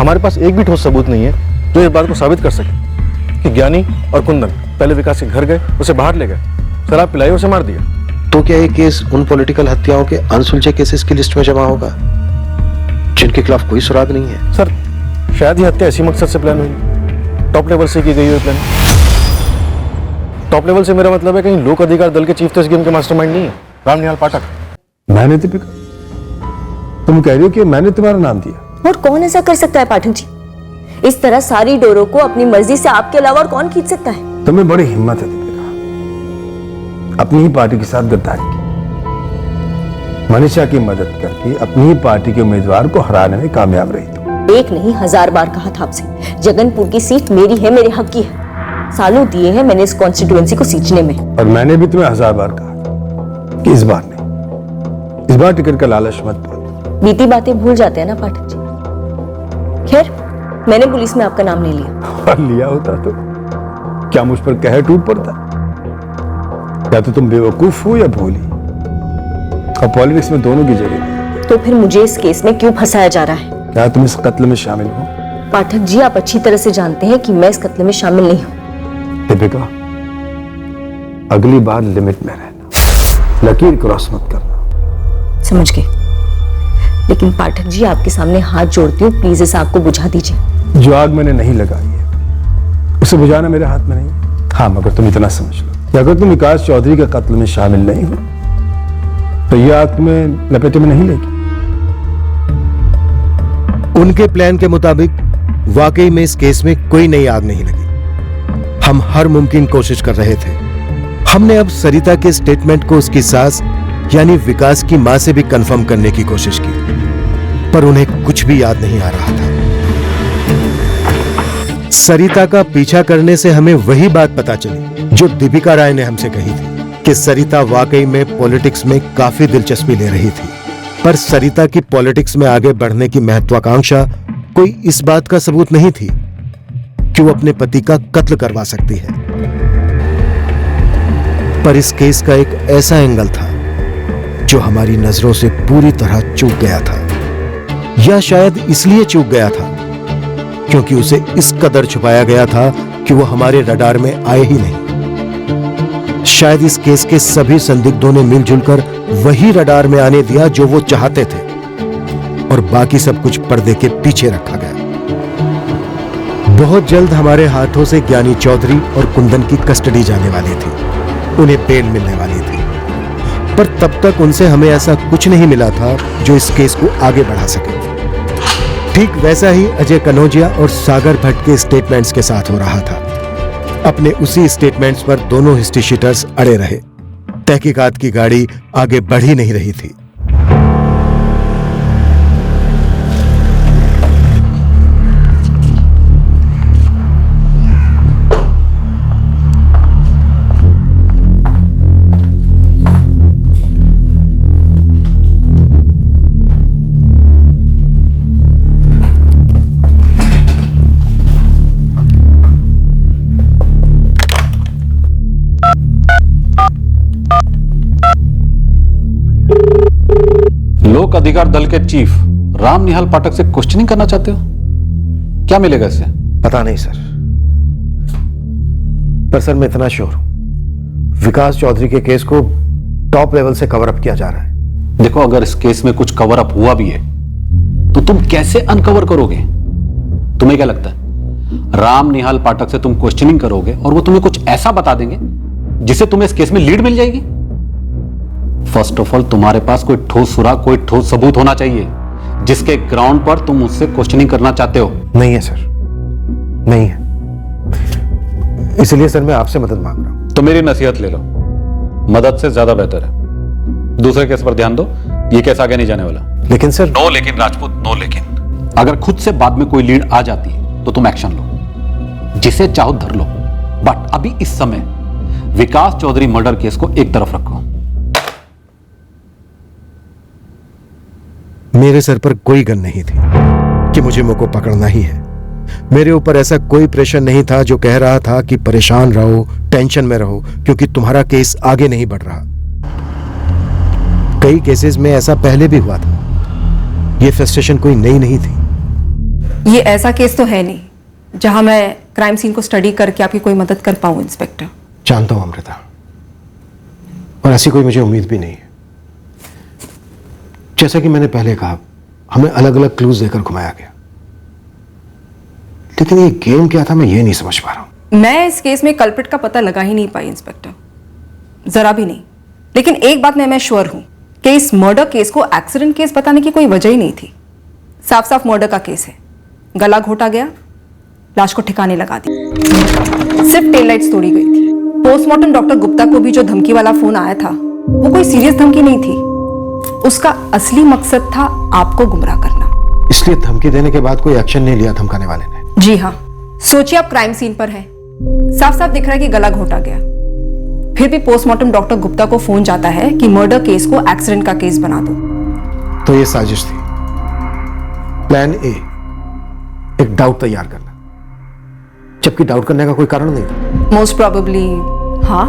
हमारे पास एक भी ठोस सबूत नहीं है जो इस बात को साबित कर सके कि ज्ञानी और कुंदन पहले विकास के घर गए, उसे बाहर ले गए, शराब पिलाई, उसे मार दिया। तो क्या ये केस उन पॉलिटिकल हत्याओं के अनसुलझे केसेस की लिस्ट में जमा होगा जिनके खिलाफ कोई सुराग नहीं है? सर शायद ये हत्या इसी मकसद से प्लान हुई, टॉप लेवल से की गई हुई प्लान। टॉप लेवल से मेरा मतलब है कहीं लोक अधिकार दल के चीफ तो इस गेम के मास्टरमाइंड नहीं है राम निहाल पाठक। मैंने दीपिका, तुम कह रही हो कि मैंने तुम्हारा नाम दिया? और कौन ऐसा कर सकता है पाठक जी? इस तरह सारी डोरों को अपनी मर्जी से आपके अलावा और कौन खींच सकता है? तुम्हें बड़ी हिम्मत है दीपिका, अपनी ही पार्टी के साथ गद्दारी की, मनीषा की मदद करके अपनी ही पार्टी के उम्मीदवार को हराने में कामयाब रही। तो एक नहीं 1000 बार कहा था आपसे, जगनपुर की सीट मेरी है, मेरे हक की है। सालों दिए हैं मैंने इस कॉन्स्टिट्यूएंसी को सींचने में। और मैंने भी तुम्हें 1000 बार कहा कि इस बार नहीं, इस बार टिकट का लालच मत पाओ। बीती बातें भूल जाते हैं ना पाठक जी। खैर, मैंने पुलिस में आपका नाम नहीं लिया। और लिया होता तो क्या मुझ पर कहर टूट पड़ता? या तो तुम बेवकूफ हो या भोली, और पॉलिटिक्स में दोनों की जगह नहीं। तो फिर मुझे इस केस में क्यों फंसाया जा रहा है? क्या तुम इस कत्ल में शामिल हो? पाठक जी, आप अच्छी तरह से जानते हैं कि मैं इस कत्ल में शामिल नहीं हूं। दीपिका, अगली बार लिमिट में रहना, लकीर क्रॉस मत करना। समझ गए, लेकिन पाठक जी आपके सामने हाथ जोड़ती हूँ, प्लीज इस आग को बुझा दीजिए। जो आग मैंने नहीं लगाई है उसे बुझाना मेरे हाथ में नहीं। हाँ, मगर तुम इतना समझ लो कि अगर तुम विकास चौधरी के कत्ल में शामिल नहीं हो तो यह आग तुम्हें लपेटे में नहीं लेगी। उनके प्लान के मुताबिक वाकई में इस केस में कोई नई आग नहीं लगी। हम हर मुमकिन कोशिश कर रहे थे। हमने अब सरिता के स्टेटमेंट को उसकी सास यानी विकास की मां से भी कंफर्म करने की कोशिश की, पर उन्हें कुछ भी याद नहीं आ रहा था। सरिता का पीछा करने से हमें वही बात पता चली जो दीपिका राय ने हमसे कही थी कि सरिता वाकई में पॉलिटिक्स में काफी दिलचस्पी ले रही थी, पर सरिता की पॉलिटिक्स में आगे बढ़ने की महत्वाकांक्षा कोई इस बात का सबूत नहीं थी कि वो अपने पति का कत्ल करवा सकती है। पर इस केस का एक ऐसा एंगल था जो हमारी नजरों से पूरी तरह चूक गया था, या शायद इसलिए चूक गया था क्योंकि उसे इस कदर छुपाया गया था कि वो हमारे रडार में आए ही नहीं। शायद इस केस के सभी संदिग्धों ने मिलजुल कर वही रडार में आने दिया जो वो चाहते थे, और बाकी सब कुछ पर्दे के पीछे रखा गया। बहुत जल्द हमारे हाथों से ज्ञानी चौधरी और कुंदन की कस्टडी जाने वाली थी, उन्हें बेल मिलने वाली थी, पर तब तक उनसे हमें ऐसा कुछ नहीं मिला था जो इस केस को आगे बढ़ा सके। ठीक वैसा ही अजय कनौजिया और सागर भट्ट के स्टेटमेंट्स के साथ हो रहा था। अपने उसी स्टेटमेंट्स पर दोनों हिस्ट्री शीटर्स अड़े रहे। तहकीकात की गाड़ी आगे बढ़ ही नहीं रही थी। लोक अधिकार दल के चीफ राम निहाल पाठक से क्वेश्चनिंग करना चाहते हो? क्या मिलेगा इससे? पता नहीं सर, पर सर मैं इतना श्योर हूं, विकास चौधरी के केस को टॉप लेवल से कवर अप किया जा रहा है। देखो, अगर इस केस में कुछ कवर अप हुआ भी है तो तुम कैसे अनकवर करोगे? तुम्हें क्या लगता है राम निहाल पाठक से तुम क्वेश्चनिंग करोगे और वो तुम्हें कुछ ऐसा बता देंगे जिससे तुम्हें इस केस में लीड मिल जाएगी? फर्स्ट ऑफ ऑल तुम्हारे पास कोई ठोस सुराग, कोई ठोस सबूत होना चाहिए जिसके ग्राउंड पर तुम उससे क्वेश्चनिंग करना चाहते हो। नहीं है सर, नहीं है। इसलिए सर मैं आपसे मदद मांग रहा हूं। तो मेरी नसीहत ले लो, मदद से ज्यादा बेहतर है। दूसरे केस पर ध्यान दो, ये केस आगे नहीं जाने वाला। लेकिन सर नो लेकिन राजपूत, नो लेकिन। अगर खुद से बाद में कोई लीड आ जाती है तो तुम एक्शन लो, जिसे चाहो धर लो, बट अभी इस समय विकास चौधरी मर्डर केस को एक तरफ रखो। मेरे सर पर कोई गन नहीं थी कि मुझे मुझको पकड़ना ही है। मेरे ऊपर ऐसा कोई प्रेशर नहीं था जो कह रहा था कि परेशान रहो, टेंशन में रहो, क्योंकि तुम्हारा केस आगे नहीं बढ़ रहा। कई केसेस में ऐसा पहले भी हुआ था। यह फ्रस्ट्रेशन कोई नई नहीं थी। ये ऐसा केस तो है नहीं जहां मैं क्राइम सीन को स्टडी करके आपकी कोई मदद कर पाऊं इंस्पेक्टर। जानता हूं अमृता, और ऐसी कोई मुझे उम्मीद भी नहीं है। जैसा कि मैंने पहले कहा, हमें अलग अलग क्लूज देकर घुमाया गया, लेकिन ये गेम क्या था मैं ये नहीं समझ पा रहा हूं। मैं इस केस में कल्प्रिट का पता लगा ही नहीं पाई इंस्पेक्टर, जरा भी नहीं। लेकिन एक बात में मैं श्योर हूं कि इस मर्डर केस को एक्सीडेंट केस बताने की कोई वजह ही नहीं थी। साफ साफ मर्डर का केस है। गला घोटा गया, लाश को ठिकाने लगा दी, सिर्फ टेल लाइट्स तोड़ी गई थी। पोस्टमार्टम डॉक्टर गुप्ता को भी जो धमकी वाला फोन आया था वो कोई सीरियस धमकी नहीं थी। उसका असली मकसद था आपको गुमराह करना। इसलिए धमकी देने के बाद कोई एक्शन नहीं लिया धमकाने वाले ने। जी हाँ, सोचिए आप क्राइम सीन पर हैं, साफ साफ दिख रहा है कि गला घोटा गया, फिर भी पोस्टमार्टम डॉक्टर गुप्ता को फोन जाता है कि मर्डर केस को एक्सीडेंट का केस बना दो। तो ये साजिश थी। प्लान ए, एक डाउट तैयार करना, जबकि डाउट करने का कोई कारण नहीं था। मोस्ट प्रोबेबली हाँ।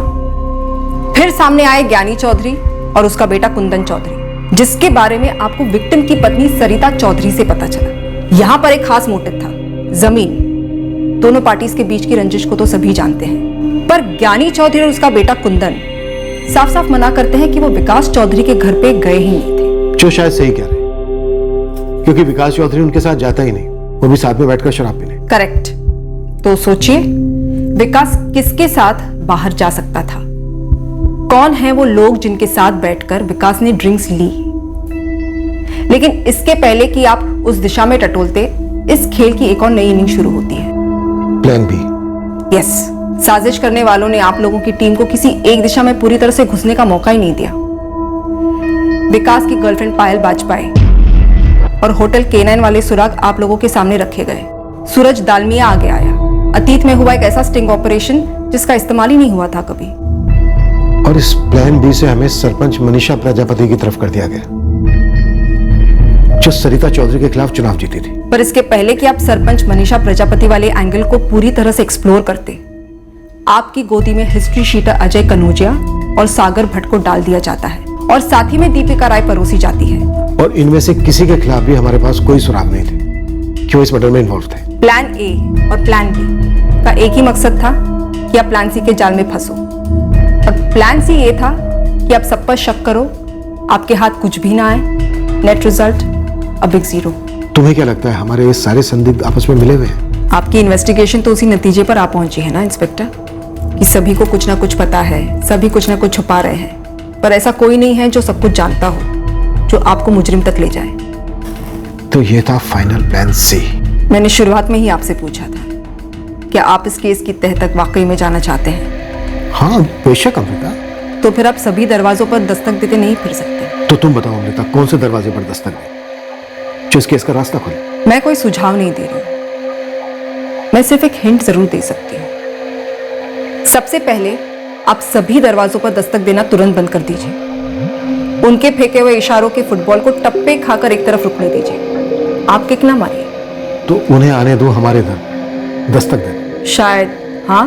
फिर सामने आए ज्ञानी चौधरी और उसका बेटा कुंदन चौधरी, जिसके बारे में आपको विक्टिम की पत्नी सरिता चौधरी से पता चला। यहां पर एक खास मोटिव था, जमीन। दोनों पार्टीज के बीच की रंजिश को तो सभी जानते हैं, पर ज्ञानी चौधरी और उसका बेटा कुंदन साफ साफ मना करते हैं कि वो विकास चौधरी के घर पे गए ही नहीं थे। जो शायद सही कह रहे हैं, क्योंकि विकास चौधरी उनके साथ जाता ही नहीं, वो भी साथ में बैठकर शराब पीने। करेक्ट। तो सोचिए विकास किसके साथ बाहर जा सकता था? कौन है वो लोग जिनके साथ बैठकर विकास ने ड्रिंक्स ली? लेकिन इसके पहले कि आप उस दिशा में टटोलते, इस खेल की एक और नई इनिंग शुरू होती है। Plan B. यस, साजिश करने वालों ने आप लोगों की टीम को किसी एक दिशा में पूरी तरह से घुसने का मौका ही नहीं दिया। विकास की गर्लफ्रेंड पायल बाजपाई और होटल K9 वाले सुराग आप लोगों के सामने रखे गए। सूरज दालमिया आगे आया। अतीत में हुआ एक ऐसा स्टिंग ऑपरेशन जिसका इस्तेमाल ही नहीं हुआ था कभी। और इस प्लान बी से हमें सरपंच मनीषा प्रजापति की तरफ कर दिया गया, जो सरिता चौधरी के खिलाफ चुनाव जीती थी। पर इसके पहले कि आप सरपंच मनीषा प्रजापति वाले एंगल को पूरी तरह से एक्सप्लोर करते, आपकी गोदी में हिस्ट्री शीटर अजय कनौजिया और सागर भट्ट को डाल दिया जाता है, और साथ ही में दीपिका राय परोसी जाती है। और इनमें से किसी के खिलाफ भी हमारे पास कोई सुराग नहीं थे कि वो इस मर्डर में इन्वॉल्व थे। प्लान ए और प्लान बी का एक ही मकसद था कि आप प्लान सी के जाल में फंसो। और प्लान सी ये था कि आप सब पर शक करो, आपके हाथ कुछ भी ना आए, net result a big zero. तुम्हें क्या लगता है हमारे ये सारे संदिग्ध आपस में मिले हुए हैं? आपकी इन्वेस्टिगेशन तो उसी नतीजे पर आ पहुंची है ना इंस्पेक्टर, कि सभी को कुछ ना कुछ पता है, सभी कुछ ना कुछ छुपा रहे हैं, पर ऐसा कोई नहीं है जो सब कुछ जानता हो, जो आपको मुजरिम तक ले जाए। तो ये था फाइनल प्लान सी। मैंने शुरुआत में ही आपसे पूछा था, क्या आप इस केस की तह तक वाकई में जाना चाहते हैं? हाँ बेशक अमृता। तो फिर आप सभी दरवाजों पर दस्तक देते नहीं फिर सकते। तो तुम बताओ अमृता, कौन से दरवाजे पर दस्तक दे जो इस केस का रास्ता खोले? मैं कोई सुझाव नहीं दे रही, मैं सिर्फ एक हिंट जरूर दे सकती हूँ। सबसे पहले आप सभी दरवाजों पर दस्तक देना तुरंत बंद कर दीजिए। उनके फेंके हुए इशारों के फुटबॉल को टप्पे खाकर एक तरफ रुकने दीजिए। आप किक ना मारिए। तो उन्हें आने दो हमारे घर, दस्तक दे। शायद हाँ।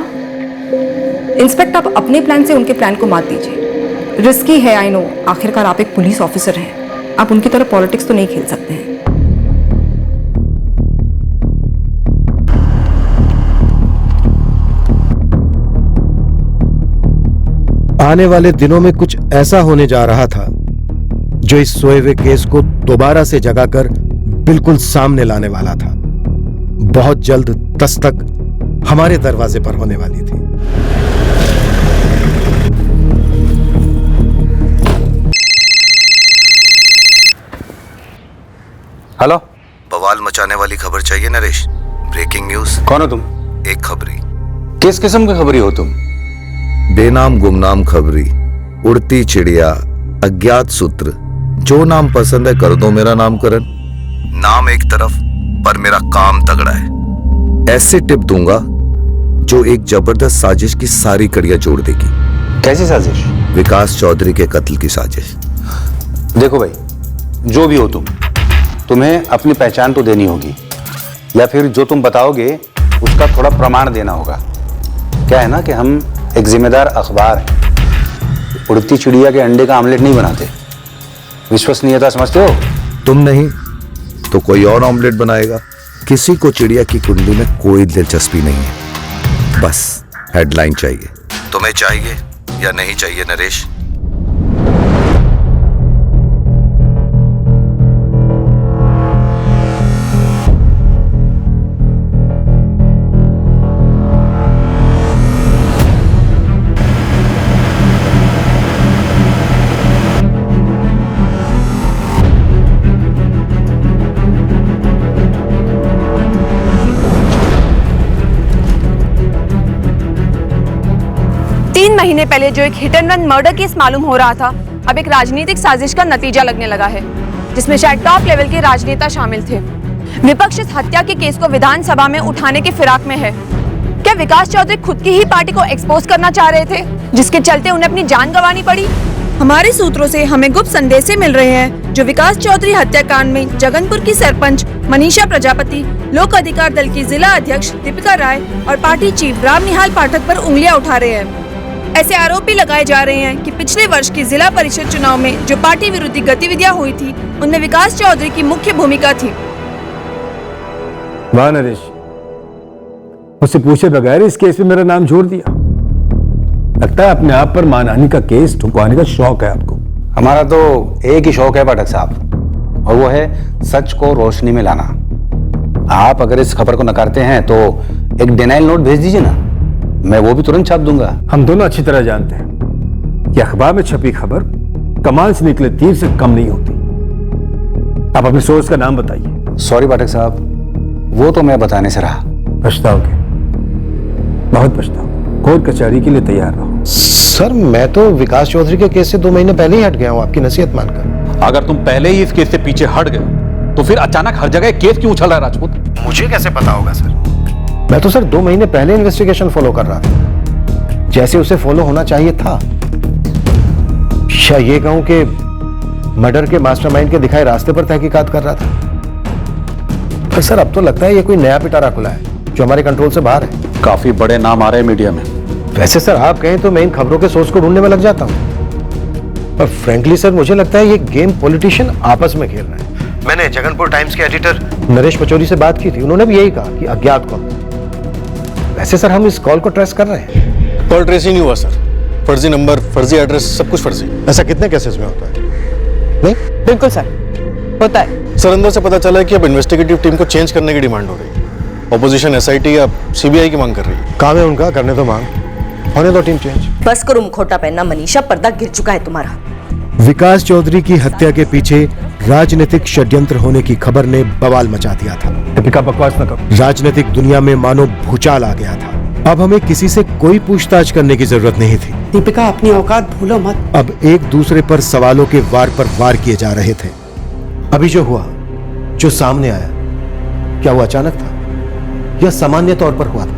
इंस्पेक्टर आप अपने प्लान से उनके प्लान को मात दीजिए। रिस्की है आई नो, आखिरकार आप एक पुलिस ऑफिसर हैं, आप उनकी तरह पॉलिटिक्स तो नहीं खेल सकते हैं। आने वाले दिनों में कुछ ऐसा होने जा रहा था जो इस सोए हुए केस को दोबारा से जगाकर बिल्कुल सामने लाने वाला था। बहुत जल्द दस्तक हमारे दरवाजे पर होने वाली थी। हेलो, बवाल मचाने वाली खबर चाहिए नरेश? Breaking news. कौन हो तुम? एक खबरी। किस किस्म की खबरी हो तुम? बेनाम गुमनाम खबरी, उड़ती चिड़िया, अज्ञात सूत्र, जो नाम पसंद है कर दो मेरा नामकरण। नाम एक तरफ पर मेरा काम तगड़ा है। ऐसे टिप दूंगा जो एक जबरदस्त साजिश की सारी कड़ियां जोड़ देगी। कैसी साजिश? विकास चौधरी के कत्ल की साजिश। देखो भाई, जो भी हो तुम्हें अपनी पहचान तो देनी होगी, या फिर जो तुम बताओगे उसका थोड़ा प्रमाण देना होगा। क्या है ना कि हम एक जिम्मेदार अखबार है, उड़ती चिड़िया के अंडे का आमलेट नहीं बनाते। विश्वसनीयता समझते हो? तुम नहीं तो कोई और ऑमलेट बनाएगा। किसी को चिड़िया की कुंडली में कोई दिलचस्पी नहीं है, बस हेडलाइन चाहिए। तुम्हें चाहिए या नहीं चाहिए नरेश? महीने पहले जो एक hit and run murder case मालूम हो रहा था, अब एक राजनीतिक साजिश का नतीजा लगने लगा है, जिसमें शायद टॉप लेवल के राजनेता शामिल थे। विपक्ष इस हत्या के केस को विधानसभा में उठाने की फिराक में है। क्या विकास चौधरी खुद की ही पार्टी को एक्सपोज करना चाह रहे थे, जिसके चलते उन्हें अपनी जान गंवानी पड़ी? हमारे सूत्रों से हमें गुप्त संदेश मिल रहे हैं जो विकास चौधरी हत्याकांड में जगनपुर की सरपंच मनीषा प्रजापति, लोक अधिकार दल की जिला अध्यक्ष दीपिका राय और पार्टी चीफ राम निहाल पाठक पर उंगलियां उठा रहे हैं। ऐसे आरोप भी लगाए जा रहे हैं कि पिछले वर्ष की जिला परिषद चुनाव में जो पार्टी विरोधी गतिविधियां हुई थी, उनमें विकास चौधरी की मुख्य भूमिका थी। वाह नरेश, मुझसे पूछे बगैर इस केस में मेरा नाम जोड़ दिया। लगता है अपने आप पर मानहानि का केस ठुकवाने का शौक है आपको। हमारा तो एक ही शौक है पाठक साहब, और वो है सच को रोशनी में लाना। आप अगर इस खबर को नकारते हैं तो एक डिनाइल नोट भेज दीजिए ना, मैं वो भी तुरंत छाप दूंगा। हम दोनों अच्छी तरह जानते हैं कि अखबार में छपी खबर कमान से निकले तीर से कम नहीं होती। आप अपने सोर्स का नाम बताइए। सॉरी पाठक साहब, वो तो मैं बताने से रहा। पछताओगे, बहुत पछताओगे। कोर्ट कचहरी के लिए तैयार रहो। सर, मैं तो विकास चौधरी के केस से 2 महीने पहले ही हट गया हूँ, आपकी नसीहत मानकर। अगर तुम पहले ही इस केस से पीछे हट गए तो फिर अचानक हर जगह केस क्यों उछल रहा है राजपूत? मुझे कैसे पता होगा सर? मैं तो सर 2 महीने पहले इन्वेस्टिगेशन फॉलो कर रहा था, जैसे उसे फॉलो होना चाहिए था। या ये कहूं कि मर्डर के मास्टरमाइंड के दिखाए रास्ते पर तहकीकात कर रहा था। पर सर अब तो लगता है ये कोई नया पिटारा खुला है जो हमारे कंट्रोल से बाहर है। काफी बड़े नाम आ रहे हैं मीडिया में। वैसे सर आप कहें तो मैं इन खबरों के सोर्स को ढूंढने में लग जाता हूं, पर फ्रेंकली सर मुझे लगता है ये गेम पॉलिटिशियन आपस में खेल रहे हैं। मैंने जगनपुर टाइम्स के एडिटर नरेश पचौरी से बात की थी, उन्होंने भी यही कहा कि अज्ञात कौन। वैसे सर हम इस कॉल को ट्रेस कर रहे हैं। कॉल ट्रेस ही नहीं हुआ सर, फर्जी नंबर, फर्जी एड्रेस, सब कुछ फर्जी। ऐसा कितने केसेस में होता है? नहीं बिल्कुल सर, होता है। सर अंदर से पता चला है कि अब इन्वेस्टिगेटिव टीम को चेंज करने की डिमांड हो रही है। ऑपोजिशन एसआईटी या सीबीआई की मांग कर रही है। काम है उनका, करने दो मांग, होने दो टीम चेंज। बस करो मुखौटा पहनना मनीषा, पर्दा गिर चुका है तुम्हारा। विकास चौधरी की हत्या के पीछे राजनीतिक षड्यंत्र होने की खबर ने बवाल मचा दिया था। दीपिका बकवास न करो। राजनीतिक दुनिया में मानो भूचाल आ गया था। अब हमें किसी से कोई पूछताछ करने की जरूरत नहीं थी। दीपिका अपनी औकात भूलो मत। अब एक दूसरे पर सवालों के वार पर वार किए जा रहे थे। अभी जो हुआ, जो सामने आया, क्या वो अचानक था या सामान्य तौर पर हुआ था,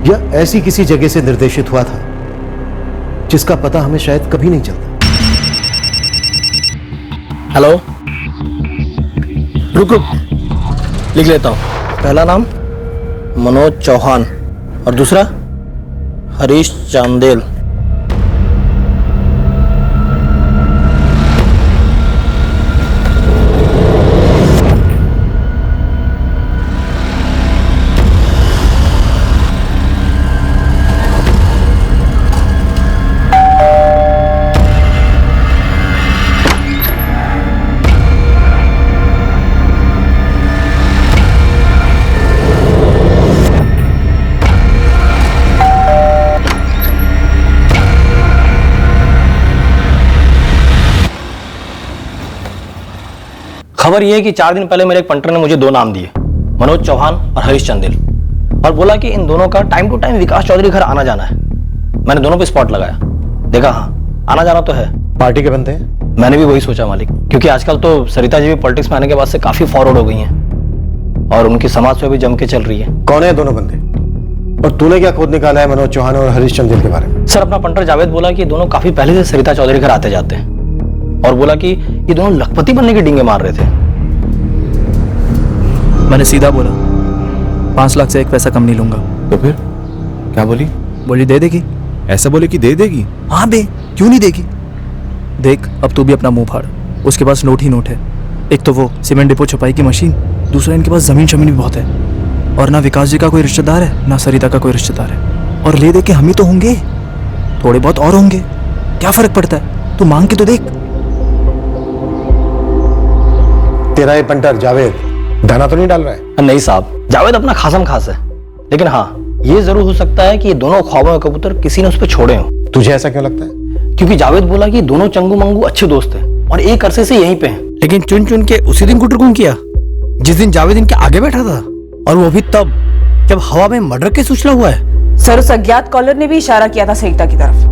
या ऐसी किसी जगह से निर्देशित हुआ था जिसका पता हमें शायद कभी नहीं चलता। हेलो, रुक रुक, लिख लेता हूँ। पहला नाम मनोज चौहान और दूसरा हरीश चांदेल। खबर यह है कि 4 दिन पहले मेरे एक पंटर ने मुझे 2 नाम दिए, मनोज चौहान और हरीश चंदेल, और बोला कि इन दोनों का टाइम टू टाइम विकास चौधरी घर आना जाना है। मैंने दोनों पे स्पॉट लगाया, देखा हाँ आना जाना तो है। पार्टी के बनते हैं? मैंने भी वही सोचा मालिक, क्योंकि आजकल तो सरिता जी भी पॉलिटिक्स में आने के बाद से काफी फॉरवर्ड हो गई हैं और उनकी समाज पे भी जम के चल रही है। कौन है दोनों बंदे? और तूने क्या खोद निकाला है मनोज चौहान और हरीश चंदेल के बारे में? सर, अपना पंटर जावेद बोला कि दोनों काफी पहले से सरिता चौधरी घर आते जाते हैं और बोला कि ये दोनों लखपति बनने के डींगे मार रहे थे। मैंने सीधा बोला 5 लाख से 1 पैसा कम नहीं लूंगा। तो फिर क्या बोली? बोली दे देगी। ऐसा बोले कि दे देगी? हाँ बे, क्यों नहीं देगी? देख अब तू भी अपना मुंह फाड़, उसके पास नोट ही नोट है। एक तो वो सीमेंट डिपो छपाई की मशीन, दूसरा इनके पास जमीन शमीन भी बहुत है, और ना विकास जी का कोई रिश्तेदार है ना सरिता का कोई रिश्तेदार है, और ले दे के हम ही तो होंगे, थोड़े बहुत और होंगे, क्या फर्क पड़ता है? तू मांग के तो देख। तेरा ये पंटर जावेद दाना तो नहीं डाल रहा है? नहीं साहब, जावेद अपना खासम खास है, लेकिन हाँ ये जरूर हो सकता है कि ये दोनों ख्वाबों के कबूतर किसी ने उस पर छोड़े हो। तुझे ऐसा क्यों लगता है? क्योंकि जावेद बोला कि दोनों चंगू मंगू अच्छे दोस्त हैं और एक अरसे से यहीं पे हैं। लेकिन चुन चुन के उसी दिन कुटरकुन किया जिस दिन जावेद इनके आगे बैठा था, और वो भी तब जब हवा में मर्डर केस उछला हुआ है। सर, उस अज्ञात कॉलर ने भी इशारा किया था सरिता की तरफ,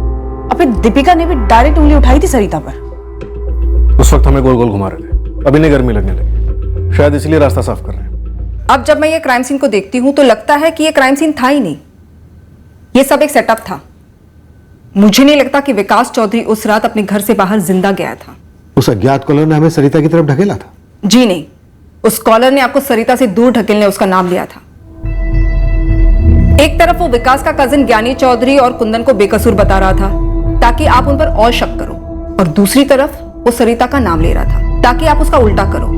और फिर दीपिका ने भी डायरेक्ट उंगली उठाई थी सरिता पर। उस वक्त हमें गोल गोल घुमा रहे थे, अभी नहीं गर्मी लगने लगी, शायद इसलिए रास्ता साफ कर रहे हैं। अब जब मैं ये क्राइम सीन को देखती हूं तो लगता है कि ये क्राइम सीन था ही नहीं, ये सब एक सेटअप था। मुझे नहीं लगता कि विकास चौधरी उस रात अपने घर से बाहर जिंदा गया था। उस अज्ञात कॉलर ने हमें सरिता की तरफ ढकेला था? जी नहीं, उस कॉलर ने आपको सरिता से दूर ढकेलने उसका नाम लिया था। एक तरफ वो विकास का कजिन ज्ञानी चौधरी और कुंदन को बेकसूर बता रहा था ताकि आप उन पर और शक करो, और दूसरी तरफ वो सरिता का नाम ले रहा था ताकि आप उसका उल्टा करो।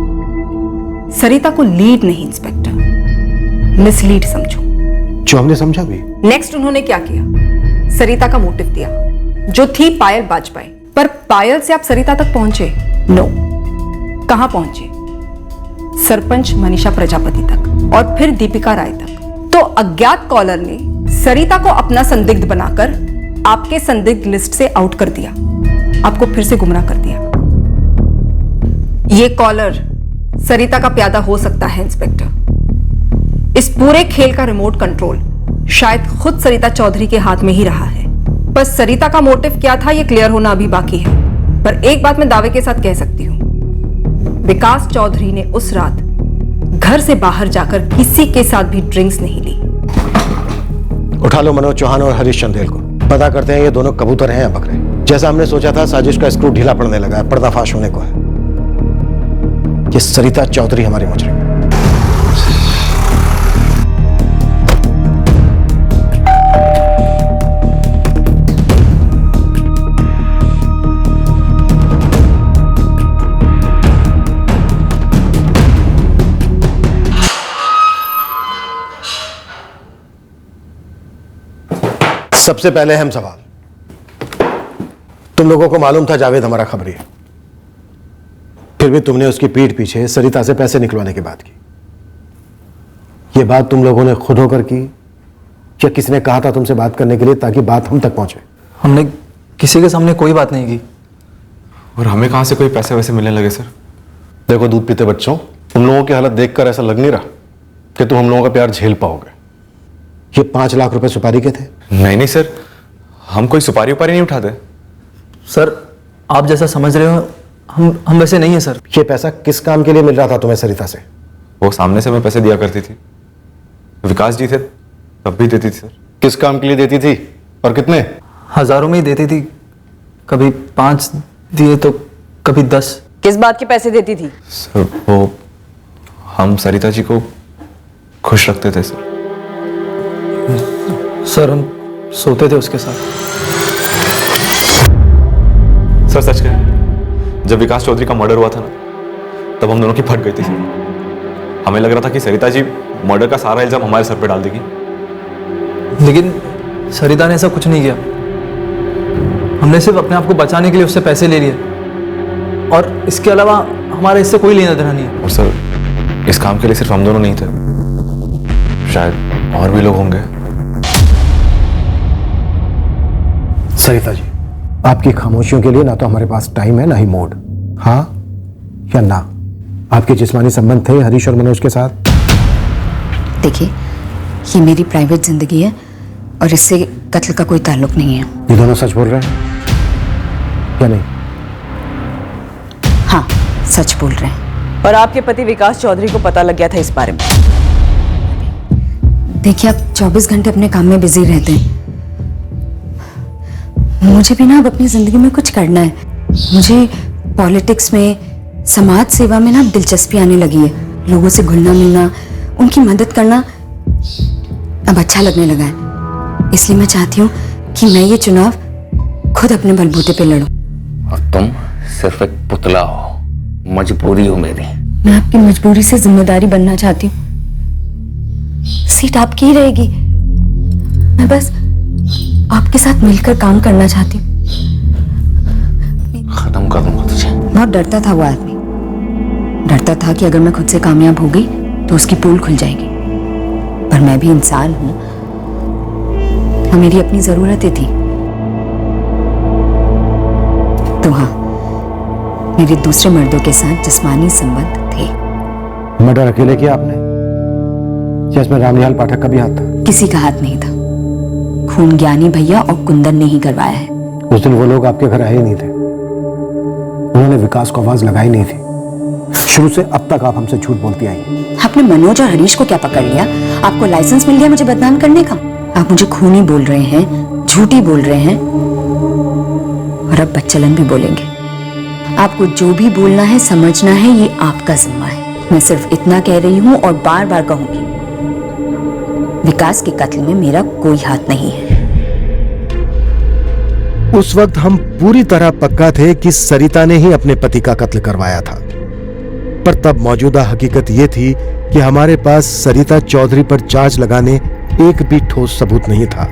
सरिता को लीड नहीं इंस्पेक्टर, मिसलीड समझो। जो हमने समझा भी। नेक्स्ट उन्होंने क्या किया? सरिता का मोटिव दिया जो थी पायल बाजपेयी, पर पायल से आप सरिता तक पहुंचे? नो। कहां पहुंचे? सरपंच मनीषा प्रजापति तक, और फिर दीपिका राय तक। तो अज्ञात कॉलर ने सरिता को अपना संदिग्ध बनाकर आपके संदिग्ध लिस्ट से आउट कर दिया, आपको फिर से गुमराह कर दिया। यह कॉलर सरिता का प्यादा हो सकता है इंस्पेक्टर। इस पूरे खेल का रिमोट कंट्रोल शायद खुद सरिता चौधरी के हाथ में ही रहा है। बस सरिता का मोटिव क्या था यह क्लियर होना अभी बाकी है, पर एक बात मैं दावे के साथ कह सकती हूं, विकास चौधरी ने उस रात घर से बाहर जाकर किसी के साथ भी ड्रिंक्स नहीं ली। उठा लो मनोज चौहान और हरीश चंदेल को, पता करते हैं ये दोनों कबूतर हैं या बकरे। जैसा हमने सोचा था, साजिश का स्क्रू ढीला पड़ने लगा है, पर्दाफाश होने को है। ये सरिता चौधरी हमारी मुजरिम है। सबसे पहले अहम सवाल, तुम लोगों को मालूम था जावेद हमारा खबरी है, फिर भी तुमने उसकी पीठ पीछे सरिता से पैसे निकलवाने की बात की। यह बात तुम लोगों ने खुद होकर की या किसी ने कहा था तुमसे बात करने के लिए ताकि बात हम तक पहुंचे? हमने किसी के सामने कोई बात नहीं की। और हमें कहां से कोई पैसे वैसे मिलने लगे सर? देखो दूध पीते बच्चों, तुम लोगों की हालत देखकर ऐसा लग नहीं रहा कि तुम हम लोगों का प्यार झेल पाओगे। ये 5 लाख रुपए सुपारी के थे? नहीं सर, हम कोई सुपारी उपारी नहीं उठाते सर। आप जैसा समझ रहे हो हम वैसे नहीं है सर। ये पैसा किस काम के लिए मिल रहा था तुम्हें सरिता से? वो सामने से मैं पैसे दिया करती थी, विकास जी थे तब भी देती थी सर। किस काम के लिए देती थी और कितने? हजारों में ही देती थी, कभी 5 दिए तो कभी 10। किस बात के पैसे देती थी? सर वो हम सरिता जी को खुश रखते थे सर। सर हम सोते थे उसके साथ। सर सच कहें, जब विकास चौधरी का मर्डर हुआ था ना, तब हम दोनों की फट गई थी सर। हमें लग रहा था कि सरिता जी मर्डर का सारा इल्जाम हमारे सर पे डाल देगी, लेकिन सरिता ने ऐसा कुछ नहीं किया। हमने सिर्फ अपने आप को बचाने के लिए उससे पैसे ले लिए, और इसके अलावा हमारा इससे कोई लेना देना नहीं है। और सर इस काम के लिए सिर्फ हम दोनों नहीं थे, शायद और भी लोग होंगे। सरिता जी, आपकी खामोशियों के लिए ना तो हमारे पास टाइम है ना ही मूड। हाँ या ना? आपके जिस्मानी संबंध थे हरीश और मनोज के साथ? देखिए, ये मेरी प्राइवेट जिंदगी है और इससे कत्ल का कोई ताल्लुक नहीं है। ये दोनों सच बोल रहे हैं या नहीं? हाँ, सच बोल रहे हैं। और आपके पति विकास चौधरी को पता लग गया था इस बारे में? देखिए, आप 24 घंटे अपने काम में बिजी रहते हैं। मुझे भी ना अब अपनी जिंदगी में कुछ करना है। मुझे पॉलिटिक्स में, समाज सेवा में ना दिलचस्पी आने लगी है। लोगों से घुलना मिलना, उनकी मदद करना अब अच्छा लगने लगा है। इसलिए मैं चाहती हूँ कि मैं ये चुनाव खुद अपने बलबूते पे लड़ूं। और तुम सिर्फ एक पुतला हो, मजबूरी हो मेरी। मैं आपकी मजबूरी से जिम्मेदारी बनना चाहती हूँ। सीट आपकी ही रहेगी। मैं बस आपके साथ मिलकर काम करना चाहती हूँ। खत्म कर दूंगा तुझे। बहुत डरता था वो आदमी। डरता था कि अगर मैं खुद से कामयाब हो गई तो उसकी पोल खुल जाएगी। पर मैं भी इंसान हूं और मेरी अपनी जरूरतें थी। तो हाँ, मेरे दूसरे मर्दों के साथ जिस्मानी संबंध थे। मर्डर अकेले किया आपने या इसमें रामनिहाल पाठक का भी हाथ था? किसी का हाथ नहीं था। खून ज्ञानी भैया और कुंदन ने ही करवाया है। उस दिन वो लोग आपके घर आए ही नहीं थे। उन्होंने विकास को आवाज लगाई नहीं थी। शुरू से अब तक आप हमसे झूठ बोलती आई। आपने मनोज और हरीश को क्या पकड़ लिया? आपको लाइसेंस मिल गया मुझे बदनाम करने का? आप मुझे खूनी बोल रहे हैं, झूठी बोल रहे हैं और अब बच्चलन भी बोलेंगे। आपको जो भी बोलना है, समझना है, ये आपका जिम्मा है। मैं सिर्फ इतना कह रही हूँ और बार बार कहूंगी, विकास के कत्ल में मेरा कोई हाथ नहीं है। उस वक्त हम पूरी तरह पक्का थे कि सरिता ने ही अपने पति का कत्ल करवाया था। पर तब मौजूदा हकीकत यह थी कि हमारे पास सरिता चौधरी पर चार्ज लगाने एक भी ठोस सबूत नहीं था।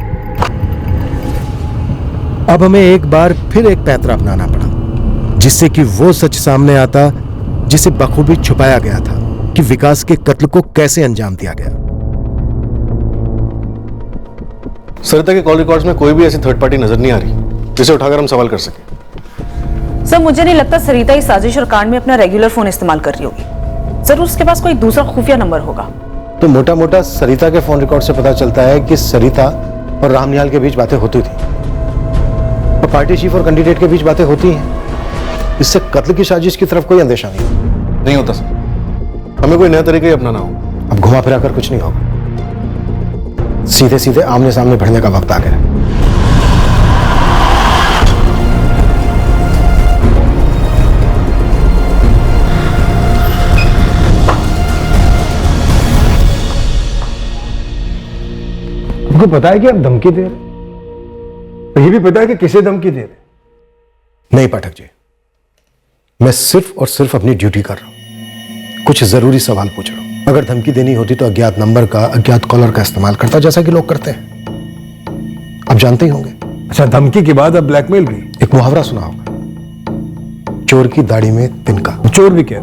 अब हमें एक बार फिर एक पैंतरा अपनाना पड़ा, जिससे कि वो सच सामने आता जिसे बखूबी छुपाया गया था कि विकास के कत्ल को कैसे अंजाम दिया गया। सरिता के कॉल रिकॉर्ड्स में कोई भी ऐसी थर्ड पार्टी नजर नहीं आ रही जिसे उठाकर हम सवाल कर सके। सर, मुझे नहीं लगता सरिता इस साजिश और कांड में अपना रेगुलर फोन इस्तेमाल कर रही होगी। जरूर उसके पास कोई दूसरा खुफिया नंबर होगा। तो मोटा मोटा सरिता के फोन रिकॉर्ड से पता चलता है कि सरिता और रामनिहाल के बीच बातें होती थी और पार्टी चीफ और कैंडिडेट के बीच बातें होती हैं। इससे कत्ल की साजिश की तरफ कोई अंदेशा नहीं होता सर। हमें कोई नया तरीका ही अपनाना होगा। अब घुमा फिरा कर कुछ नहीं होगा। सीधे सीधे आमने सामने भिड़ने का वक्त आ गया। आपको पता है कि आप धमकी दे रहे हैं, और ये भी पता है कि किसे धमकी दे रहे? नहीं पाठक जी, मैं सिर्फ और सिर्फ अपनी ड्यूटी कर रहा हूं। कुछ जरूरी सवाल पूछ रहा हूं। अगर धमकी देनी होती तो अज्ञात नंबर का, अज्ञात कॉलर का इस्तेमाल करता, जैसा कि लोग करते हैं। आप जानते ही होंगे। अच्छा, धमकी के बाद अब ब्लैकमेल भी? एक मुहावरा सुना होगा, चोर की दाढ़ी में तिनका। चोर भी कह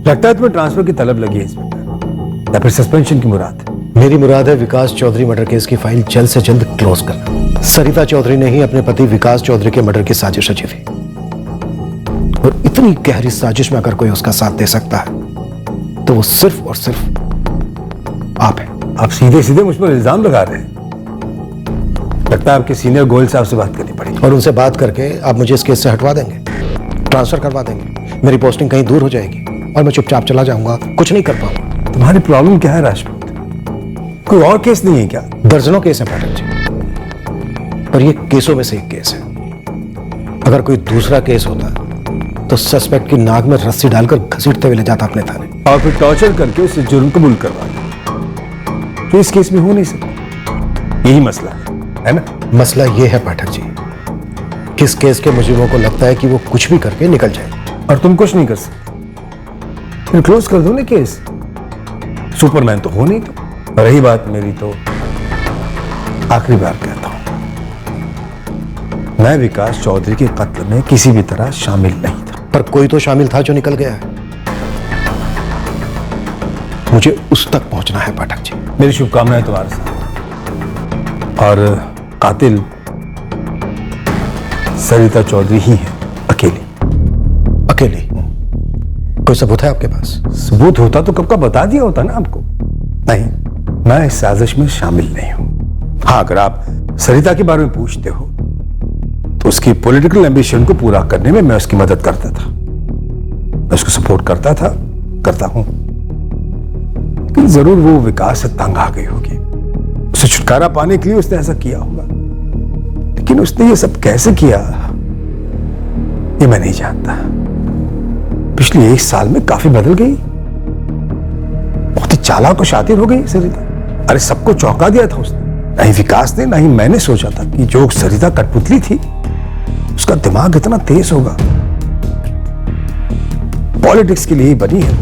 लगता है तुम्हें ट्रांसफर की तलब लगी है इंस्पेक्टर, या फिर सस्पेंशन की मुराद? मेरी मुराद है विकास चौधरी मर्डर केस की फाइल जल्द से जल्द क्लोज करना। सरिता चौधरी ने ही अपने पति विकास चौधरी के मर्डर की साजिश रची थी, और इतनी गहरी साजिश में अगर कोई उसका साथ दे सकता है तो वो सिर्फ और सिर्फ आप हैं। आप सीधे सीधे मुझ पर इल्जाम लगा रहे हैं। लगता है आपके सीनियर गोयल साहब से बात करनी पड़ेगी। और उनसे बात करके आप मुझे इस केस से हटवा देंगे, ट्रांसफर करवा देंगे। मेरी पोस्टिंग कहीं दूर हो जाएगी और मैं चुपचाप चला जाऊंगा, कुछ नहीं कर पाऊंगा। तुम्हारी प्रॉब्लम क्या है राजपूत? कोई और केस नहीं है क्या? दर्जनों केस है पाठक जी, पर ये केसों में से एक केस है। अगर कोई दूसरा केस होता तो सस्पेक्ट की नाक में रस्सी डालकर घसीटते हुए ले जाता अपने थाने, और फिर टॉर्चर करके उसे जुर्म कबूल करवा। तो इस केस में हो नहीं सकता। यही मसला है ना? मसला ये है पाठक जी, किस केस के मुजरिमों को लगता है कि वो कुछ भी करके निकल जाए, और तुम कुछ नहीं कर सकते। फिर क्लोज कर दो ना केस। सुपरमैन तो हो नहीं तुम। रही बात मेरी, तो आखिरी बार कहता हूं, मैं विकास चौधरी के कत्ल में किसी भी तरह शामिल नहीं था। पर कोई तो शामिल था जो निकल गया है। मुझे उस तक पहुंचना है पाठक जी। मेरी शुभकामनाएं तुम्हारे साथ। और कातिल सरिता चौधरी ही है, अकेली। अकेली? कोई सबूत है आपके पास? सबूत होता तो कब का बता दिया होता ना आपको। नहीं, मैं इस साजिश में शामिल नहीं हूं। हाँ, अगर आप सरिता के बारे में पूछते हो तो उसकी पॉलिटिकल एम्बिशन को पूरा करने में मैं उसकी मदद करता था, मैं उसको सपोर्ट करता था, करता हूं। लेकिन जरूर वो विकास से तंग आ गई होगी, उसे छुटकारा पाने के लिए उसने ऐसा किया होगा। लेकिन उसने ये सब कैसे किया ये मैं नहीं जानता। पिछले 1 साल में काफी बदल गई, बहुत ही चालाक और शातिर हो गई सरिता। अरे सबको चौंका दिया था उसने। नहीं विकास ने, नहीं मैंने सोचा था कि जो सरिता कठपुतली थी उसका दिमाग इतना तेज होगा। पॉलिटिक्स के लिए ही बनी है।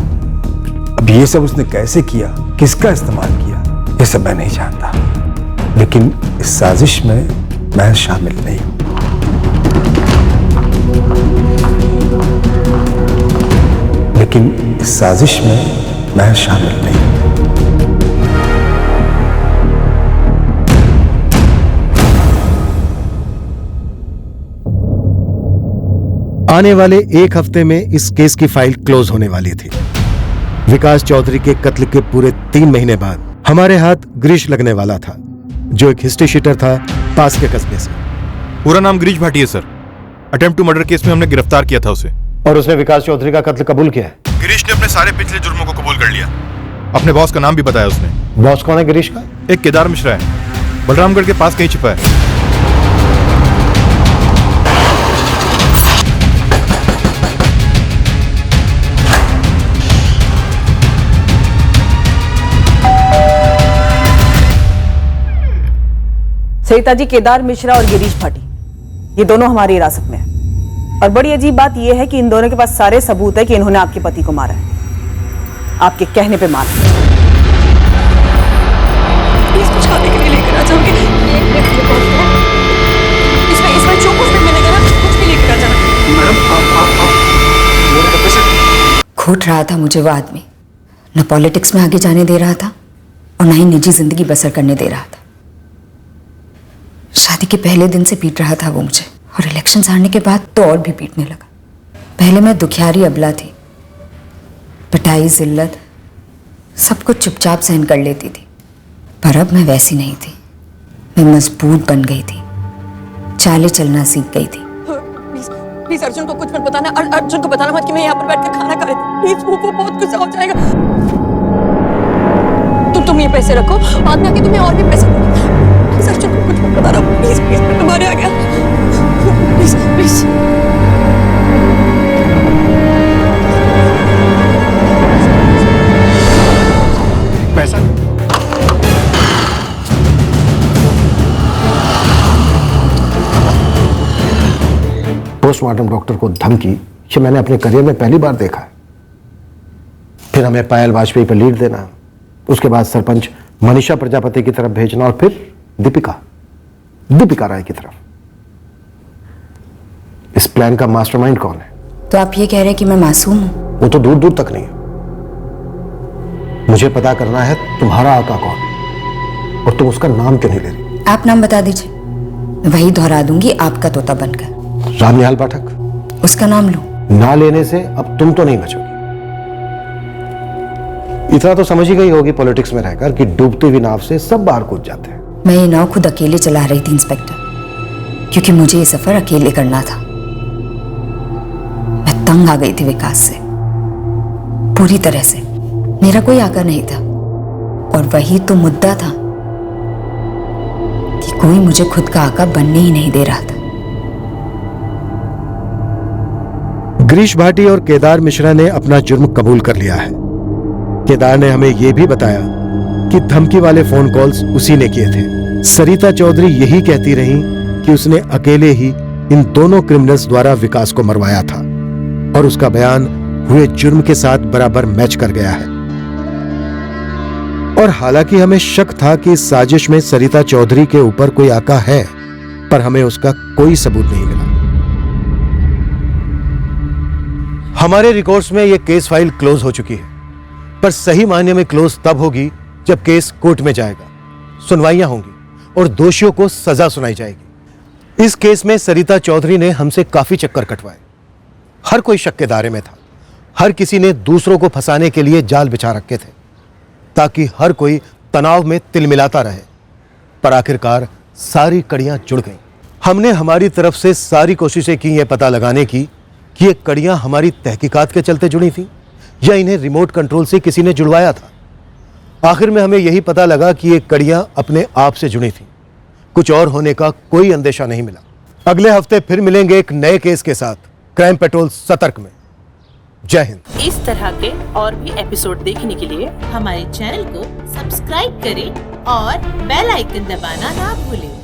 अब ये सब उसने कैसे किया, किसका इस्तेमाल किया, ये सब मैं नहीं जानता। लेकिन इस साजिश में मैं शामिल नहीं हूं। लेकिन इस साजिश में मैं शामिल नहीं हूं। आने वाले 1 हफ्ते में इस केस की फाइल क्लोज होने वाली थी। विकास चौधरी के कत्ल के पूरे 3 महीने बाद हमारे हाथ ग्रीश लगने वाला था, जो एक हिस्ट्री शीटर था पास के कस्बे से। पूरा नाम गिरीश भाटी है sir. Attempt to murder case में हमने गिरफ्तार किया था उसे। और उसने विकास चौधरी का कत्ल कबूल किया है। गिरीश ने अपने सारे पिछले जुर्मों को कबूल कर लिया। अपने बॉस का नाम भी बताया उसने। बॉस कौन है गिरीश का? एक केदार मिश्रा है, बलरामगढ़ के पास कहीं छिपा है। सरिता जी, केदार मिश्रा और गिरीश भाटी ये दोनों हमारी हिरासत में है। और बड़ी अजीब बात यह है कि इन दोनों के पास सारे सबूत है कि इन्होंने आपके पति को मारा है, आपके कहने पे मारा है। इसको शादी के लिए लेकर आ जाओगे? इसमें जो कुछ भी मिलेगा ना, कुछ भी लेकर आ जाना। मैडम घूट रहा था मुझे वो आदमी। न पॉलिटिक्स में आगे जाने दे रहा था और न ही निजी जिंदगी बसर करने दे रहा था। शादी के पहले दिन से पीट रहा था वो मुझे, और इलेक्शन हारने के बाद तो और भी पीटने लगा। पहले मैं दुखियारी अबला थी, पिटाई जिल्लत सब कुछ चुपचाप सहन कर लेती थी, पर अब मैं वैसी नहीं थी। मैं मजबूत बन गई थी, चाले चलना सीख गई थी। प्लीज अर्जुन को कुछ मत बताना। अर्जुन को बताना मत कि मैं यहाँ पर बैठकर खाना खा रही थी। प्लीज वो बहुत गुस्सा हो जाएगा। तुम ये पैसे रखो, बाद में आके तुम्हें और भी पैसे दूंगी। प्लीज अर्जुन को कुछ मत बताना। प्लीज प्लीज, मैं तुम्हारे आ गया। Please please. पैसा पोस्टमार्टम डॉक्टर को धमकी, ये मैंने अपने करियर में पहली बार देखा है। फिर हमें पायल वाजपेयी पर लीड देना, उसके बाद सरपंच मनीषा प्रजापति की तरफ भेजना, और फिर दीपिका राय की तरफ। इस प्लान का मास्टरमाइंड कौन है? तो आप ये कह रहे हैं कि मैं मासूम हूं? वो तो दूर दूर तक नहीं है। मुझे पता करना है तुम्हारा आका कौन है, और तुम उसका नाम क्यों नहीं ले रही? आप नाम बता दीजिए, वही दोहरा दूंगी आपका तोता बनकर। रामनिहाल पाठक। उसका नाम लो। ना लेने से अब तुम तो नहीं बचोगी। इतना तो समझ ही गई होगी पॉलिटिक्स में रहकर कि डूबती हुई नाव से सब बाहर कूद जाते हैं। मैं ये नाव खुद अकेले चला रही थी इंस्पेक्टर, क्योंकि मुझे ये सफर अकेले करना था। मैं तंग आ गई थी विकास से पूरी तरह से। मेरा कोई आका नहीं था, और वही तो मुद्दा था कि कोई मुझे खुद का आका बनने ही नहीं दे रहा था। गिरीश भाटी और केदार मिश्रा ने अपना जुर्म कबूल कर लिया है। केदार ने हमें यह भी बताया कि धमकी वाले फोन कॉल्स उसी ने किए थे। सरिता चौधरी यही कहती रही कि उसने अकेले ही इन दोनों क्रिमिनल्स द्वारा विकास को मरवाया था, और उसका बयान हुए जुर्म के साथ बराबर मैच कर गया है। और हालांकि हमें शक था कि इस साजिश में सरिता चौधरी के ऊपर कोई आका है, पर हमें उसका कोई सबूत नहीं मिला। हमारे रिकॉर्ड्स में यह केस फाइल क्लोज हो चुकी है, पर सही मायने में क्लोज तब होगी जब केस कोर्ट में जाएगा, सुनवाइयां होंगी और दोषियों को सजा सुनाई जाएगी। इस केस में सरिता चौधरी ने हमसे काफी चक्कर कटवाए। हर कोई शक के दायरे में था, हर किसी ने दूसरों को फंसाने के लिए जाल बिछा रखे थे ताकि हर कोई तनाव में तिलमिलाता रहे। पर आखिरकार सारी कड़ियां जुड़ गईं। हमने हमारी तरफ से सारी कोशिशें की यह पता लगाने की कि ये कड़ियां हमारी तहकीकात के चलते जुड़ी थीं या इन्हें रिमोट कंट्रोल से किसी ने जुड़वाया था। आखिर में हमें यही पता लगा कि ये कड़ियां अपने आप से जुड़ी थीं। कुछ और होने का कोई अंदेशा नहीं मिला। अगले हफ्ते फिर मिलेंगे एक नए केस के साथ क्राइम पेट्रोल सतर्क में। जय हिंद। इस तरह के और भी एपिसोड देखने के लिए हमारे चैनल को सब्सक्राइब करें और बेल आइकन दबाना ना भूलें।